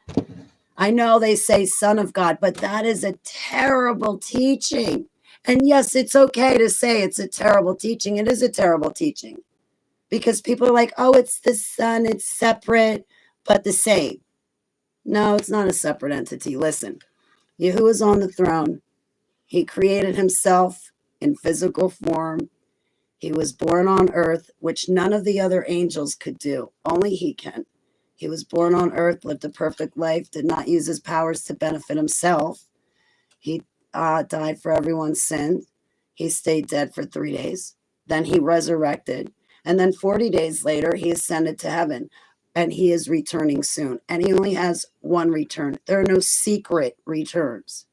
Speaker 1: I know they say son of God, but that is a terrible teaching. And yes, it's okay to say it's a terrible teaching. It is a terrible teaching. Because people are like, oh, it's the son, it's separate, but the same. No, it's not a separate entity. Listen, Yahuwah is on the throne. He created himself in physical form. He was born on earth, which none of the other angels could do. Only he can. He was born on earth, lived a perfect life, did not use his powers to benefit himself. He died for everyone's sin. He stayed dead for 3 days. Then he resurrected. And then 40 days later, he ascended to heaven. And he is returning soon. And he only has one return. There are no secret returns.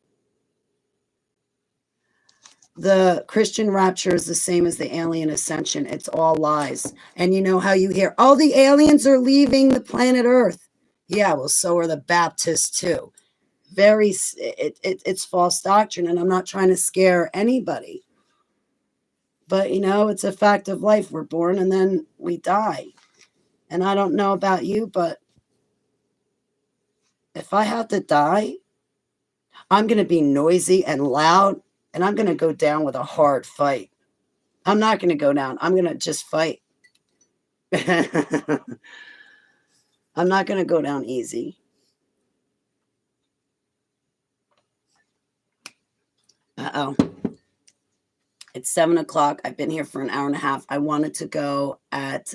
Speaker 1: The Christian rapture is the same as the alien ascension. It's all lies. And you know how you hear, oh, the aliens are leaving the planet Earth. Yeah, well, so are the Baptists too. It's false doctrine, and I'm not trying to scare anybody. But, you know, it's a fact of life. We're born and then we die. And I don't know about you, but if I have to die, I'm going to be noisy and loud. And I'm going to go down with a hard fight. I'm not going to go down. I'm going to just fight. I'm not going to go down easy. Uh-oh. It's 7 o'clock. I've been here for an hour and a half. I wanted to go at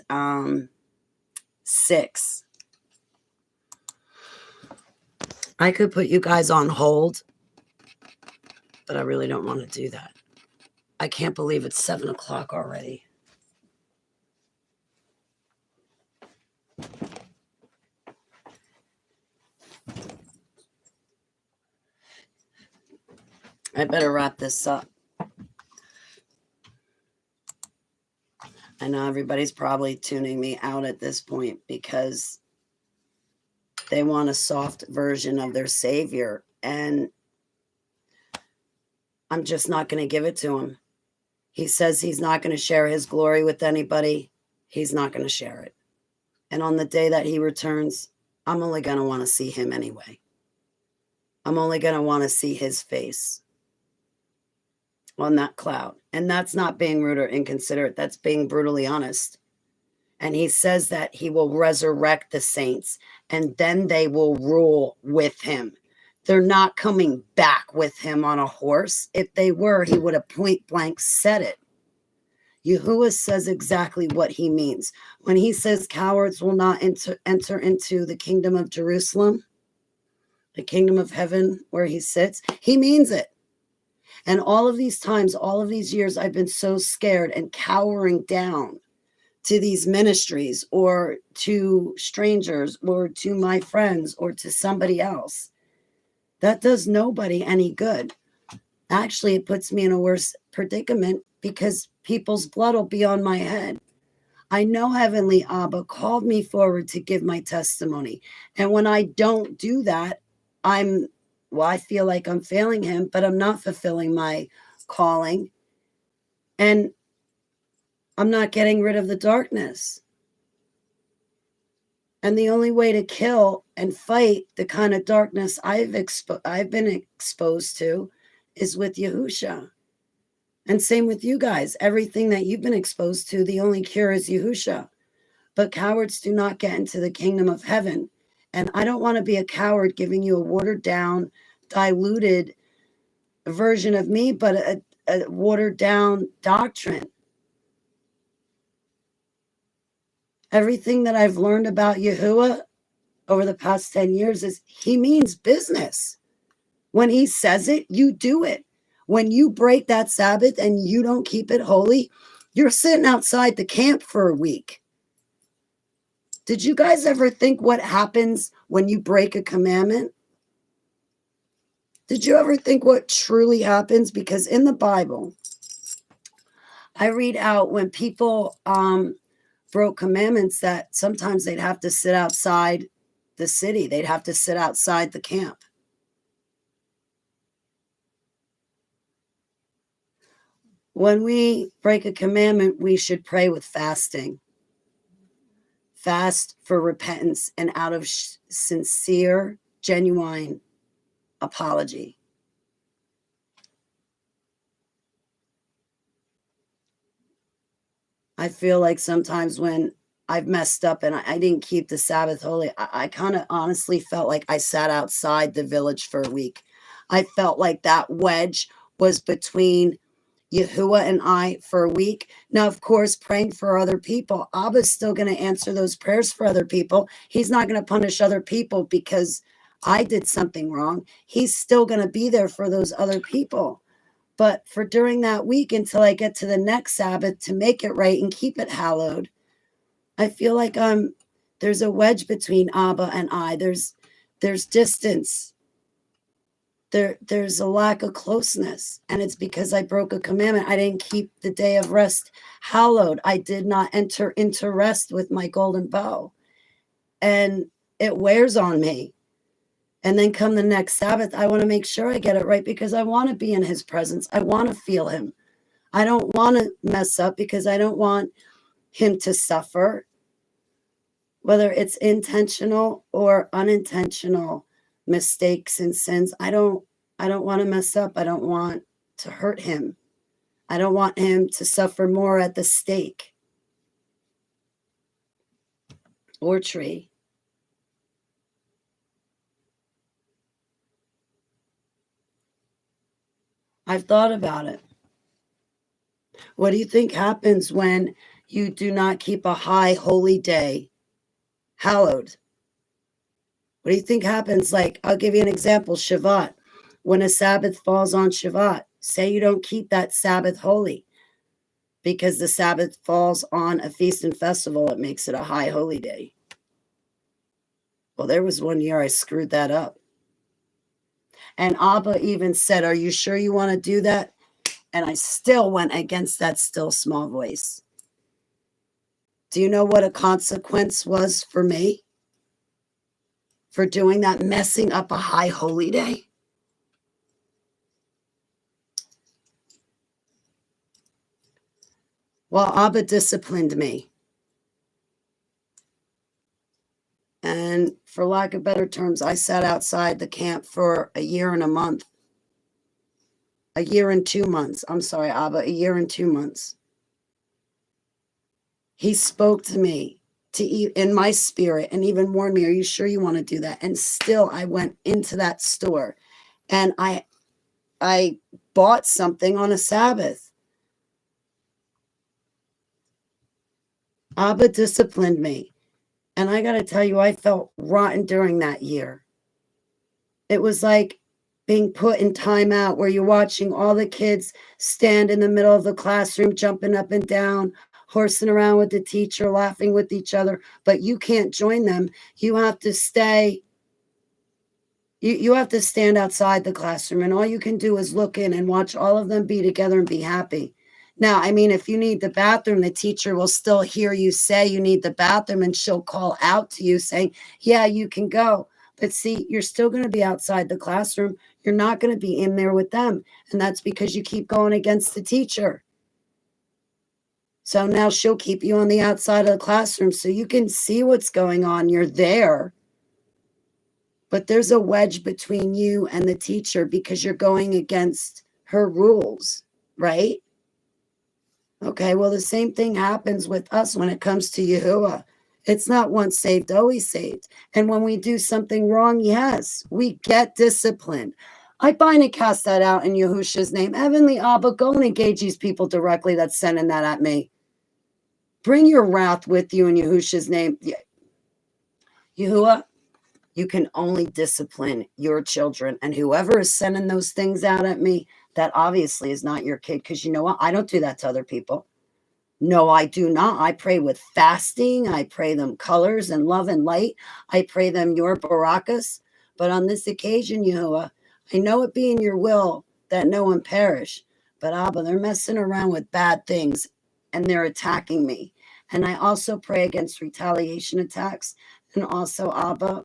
Speaker 1: 6. I could put you guys on hold, but I really don't want to do that. I can't believe it's 7 o'clock already. I better wrap this up. I know everybody's probably tuning me out at this point because they want a soft version of their Savior, and I'm just not going to give it to him. He says he's not going to share his glory with anybody. He's not going to share it. And on the day that he returns, I'm only going to want to see him anyway. I'm only going to want to see his face on that cloud. And that's not being rude or inconsiderate. That's being brutally honest. And he says that he will resurrect the saints and then they will rule with him. They're not coming back with him on a horse. If they were, he would have point blank said it. Yahuwah says exactly what he means. When he says cowards will not enter into the kingdom of Jerusalem, the kingdom of heaven where he sits, he means it. And all of these times, all of these years, I've been so scared and cowering down to these ministries or to strangers or to my friends or to somebody else. That does nobody any good. Actually, it puts me in a worse predicament because people's blood will be on my head. I know Heavenly Abba called me forward to give my testimony. And when I don't do that, I'm well, I feel like I'm failing him, but I'm not fulfilling my calling. And I'm not getting rid of the darkness. And the only way to kill and fight the kind of darkness I've been exposed to is with Yahusha. And same with you guys. Everything that you've been exposed to, the only cure is Yahusha. But cowards do not get into the kingdom of heaven. And I don't want to be a coward giving you a watered down, diluted version of me, but a watered down doctrine. Everything that I've learned about Yahuwah over the past 10 years is he means business. When he says it, you do it. When you break that Sabbath and you don't keep it holy, you're sitting outside the camp for a week. Did you guys ever think what happens when you break a commandment? Did you ever think what truly happens? Because in the Bible, I read out when people broke commandments that sometimes they'd have to sit outside the city. They'd have to sit outside the camp. When we break a commandment, we should pray with fasting. Fast for repentance and out of sincere, genuine apology. I feel like sometimes when I've messed up and I didn't keep the Sabbath holy, I kind of honestly felt like I sat outside the village for a week. I felt like that wedge was between Yahuwah and I for a week. Now, of course, praying for other people. Abba's still going to answer those prayers for other people. He's not going to punish other people because I did something wrong. He's still going to be there for those other people. But for during that week until I get to the next Sabbath to make it right and keep it hallowed, I feel like there's a wedge between Abba and I. There's distance. There's a lack of closeness, and it's because I broke a commandment. I didn't keep the day of rest hallowed. I did not enter into rest with my golden bow, and it wears on me. And then come the next Sabbath, I want to make sure I get it right because I want to be in his presence. I want to feel him. I don't want to mess up because I don't want him to suffer, whether it's intentional or unintentional mistakes and sins. I don't want to mess up. I don't want to hurt him. I don't want him to suffer more at the stake or tree. I've thought about it. What do you think happens when you do not keep a high holy day hallowed? What do you think happens? Like, I'll give you an example, Shabbat. When a Sabbath falls on Shabbat, say you don't keep that Sabbath holy because the Sabbath falls on a feast and festival, it makes it a high holy day. Well, there was one year I screwed that up. And Abba even said, are you sure you want to do that? And I still went against that still small voice. Do you know what a consequence was for me for doing that, messing up a high holy day? Well, Abba disciplined me. And for lack of better terms, I sat outside the camp for a year and a month. A year and 2 months. I'm sorry, Abba, a year and 2 months. He spoke to me in my spirit and even warned me, are you sure you want to do that? And still I went into that store and I bought something on a Sabbath. Abba disciplined me. And I got to tell you, I felt rotten during that year. It was like being put in timeout where you're watching all the kids stand in the middle of the classroom, jumping up and down, horsing around with the teacher, laughing with each other, but you can't join them. You have to stay. You have to stand outside the classroom, and all you can do is look in and watch all of them be together and be happy. Now, I mean, if you need the bathroom, the teacher will still hear you say you need the bathroom, and she'll call out to you saying, yeah, you can go. But see, you're still going to be outside the classroom. You're not going to be in there with them. And that's because you keep going against the teacher. So now she'll keep you on the outside of the classroom so you can see what's going on. You're there. But there's a wedge between you and the teacher because you're going against her rules, right? Okay, well, the same thing happens with us when it comes to Yahuwah. It's not once saved, always saved. And when we do something wrong, yes, we get disciplined. I bind and cast that out in Yahushua's name. Heavenly Abba, go and engage these people directly that's sending that at me. Bring your wrath with you in Yahushua's name. Yahuwah, you can only discipline your children. And whoever is sending those things out at me, that obviously is not your kid. Because you know what? I don't do that to other people. No, I do not. I pray with fasting. I pray them colors and love and light. I pray them your barakas. But on this occasion, Yahuwah, I know it being your will that no one perish. But Abba, they're messing around with bad things and they're attacking me. And I also pray against retaliation attacks. And also, Abba,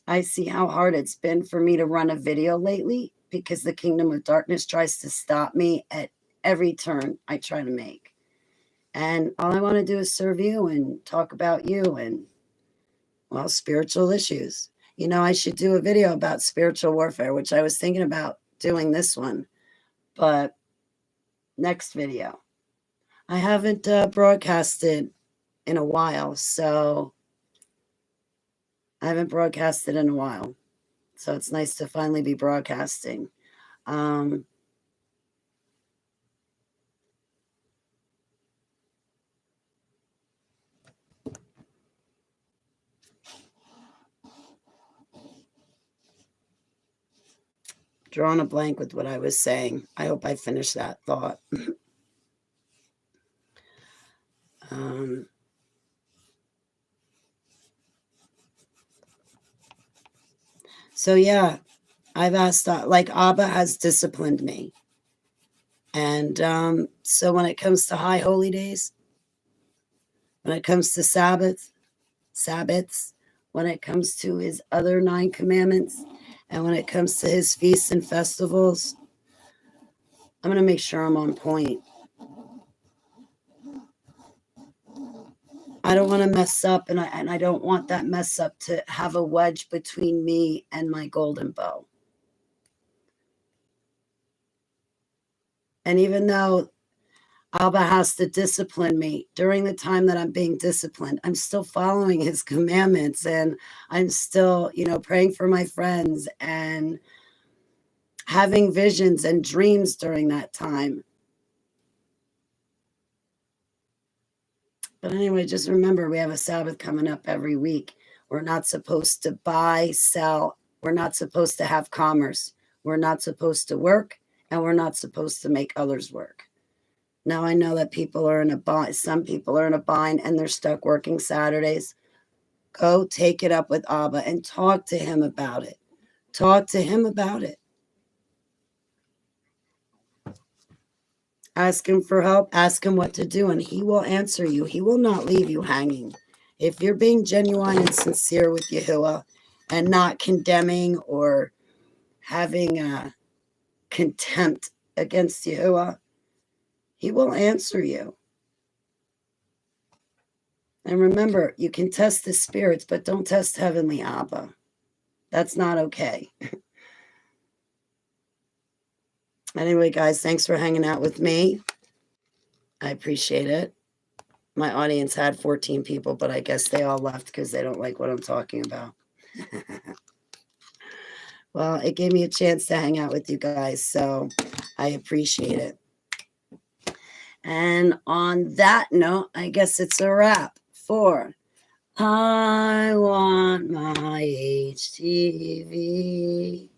Speaker 1: I see how hard it's been for me to run a video lately because the kingdom of darkness tries to stop me at every turn I try to make. And all I want to do is serve you and talk about you and, well, spiritual issues. You know, I should do a video about spiritual warfare, which I was thinking about doing this one. But next video. I haven't broadcasted in a while, so I haven't broadcasted in a while. So it's nice to finally be broadcasting. Drawing a blank with what I was saying. I hope I finished that thought. So yeah, I've asked, like Abba has disciplined me. And so when it comes to high holy days, when it comes to Sabbaths, when it comes to his other 9 commandments, and when it comes to his feasts and festivals, I'm going to make sure I'm on point. I don't want to mess up, and I don't want that mess up to have a wedge between me and my golden bow. And even though Abba has to discipline me during the time that I'm being disciplined, I'm still following his commandments, and I'm still, praying for my friends and having visions and dreams during that time. But anyway, just remember, we have a Sabbath coming up every week. We're not supposed to buy, sell. We're not supposed to have commerce. We're not supposed to work, and we're not supposed to make others work. Now, I know that people are in a bind. Some people are in a bind, and they're stuck working Saturdays. Go take it up with Abba and talk to him about it. Talk to him about it. Ask him for help. Ask him what to do, and he will answer you. He will not leave you hanging. If you're being genuine and sincere with Yahuwah and not condemning or having contempt against Yahuwah, he will answer you. And remember, you can test the spirits, but don't test Heavenly Abba. That's not okay. Anyway, guys, thanks for hanging out with me. I appreciate it. My audience had 14 people, but I guess they all left because they don't like what I'm talking about. Well, it gave me a chance to hang out with you guys, so I appreciate it. And on that note, I guess it's a wrap for I Want My HTV.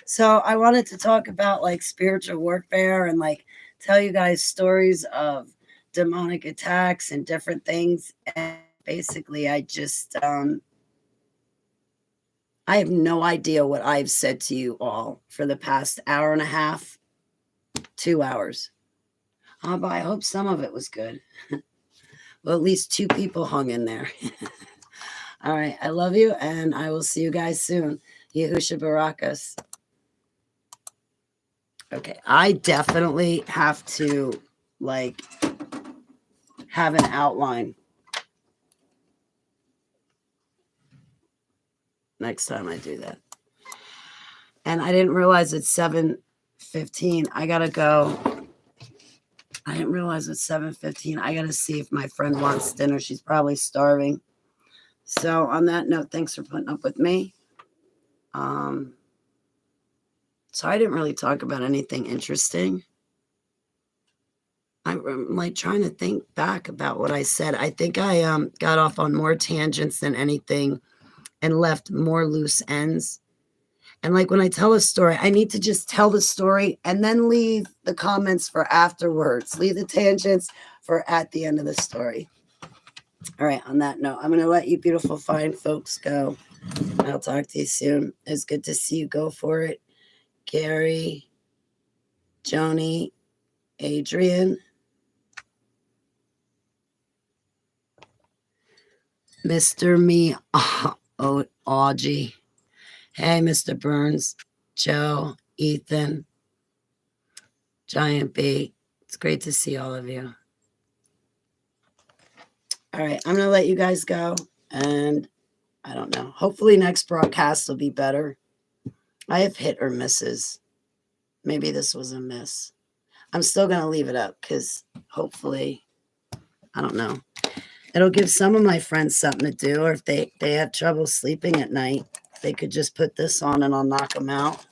Speaker 1: So I wanted to talk about like spiritual warfare and like tell you guys stories of demonic attacks and different things. And basically, I just, I have no idea what I've said to you all for the past hour and a half, 2 hours. But I hope some of it was good. Well, at least 2 people hung in there. All right. I love you, and I will see you guys soon. Yehusha Barakas. Okay. I definitely have to, like, have an outline next time I do that. And I didn't realize it's 7:15. I got to go. I didn't realize it's 7:15. I got to see if my friend wants dinner. She's probably starving. So on that note, thanks for putting up with me. So I didn't really talk about anything interesting. I'm like trying to think back about what I said. I think I got off on more tangents than anything and left more loose ends. And like when I tell a story, I need to just tell the story and then leave the comments for afterwards. Leave the tangents for at the end of the story. All right, on that note, I'm going to let you beautiful, fine folks go. I'll talk to you soon. It's good to see you. Go for it. Gary, Joni, Adrian, Mr. Me, Audrey. Hey, Mr. Burns, Joe, Ethan, Giant B. It's great to see all of you. All right, I'm going to let you guys go. And I don't know. Hopefully next broadcast will be better. I have hit or misses. Maybe this was a miss. I'm still going to leave it up because hopefully, I don't know. It'll give some of my friends something to do, or if they have trouble sleeping at night, they could just put this on and I'll knock them out.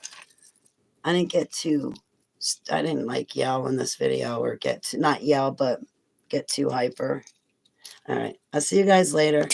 Speaker 1: I didn't like yell in this video or not yell, but get too hyper. All right. I'll see you guys later.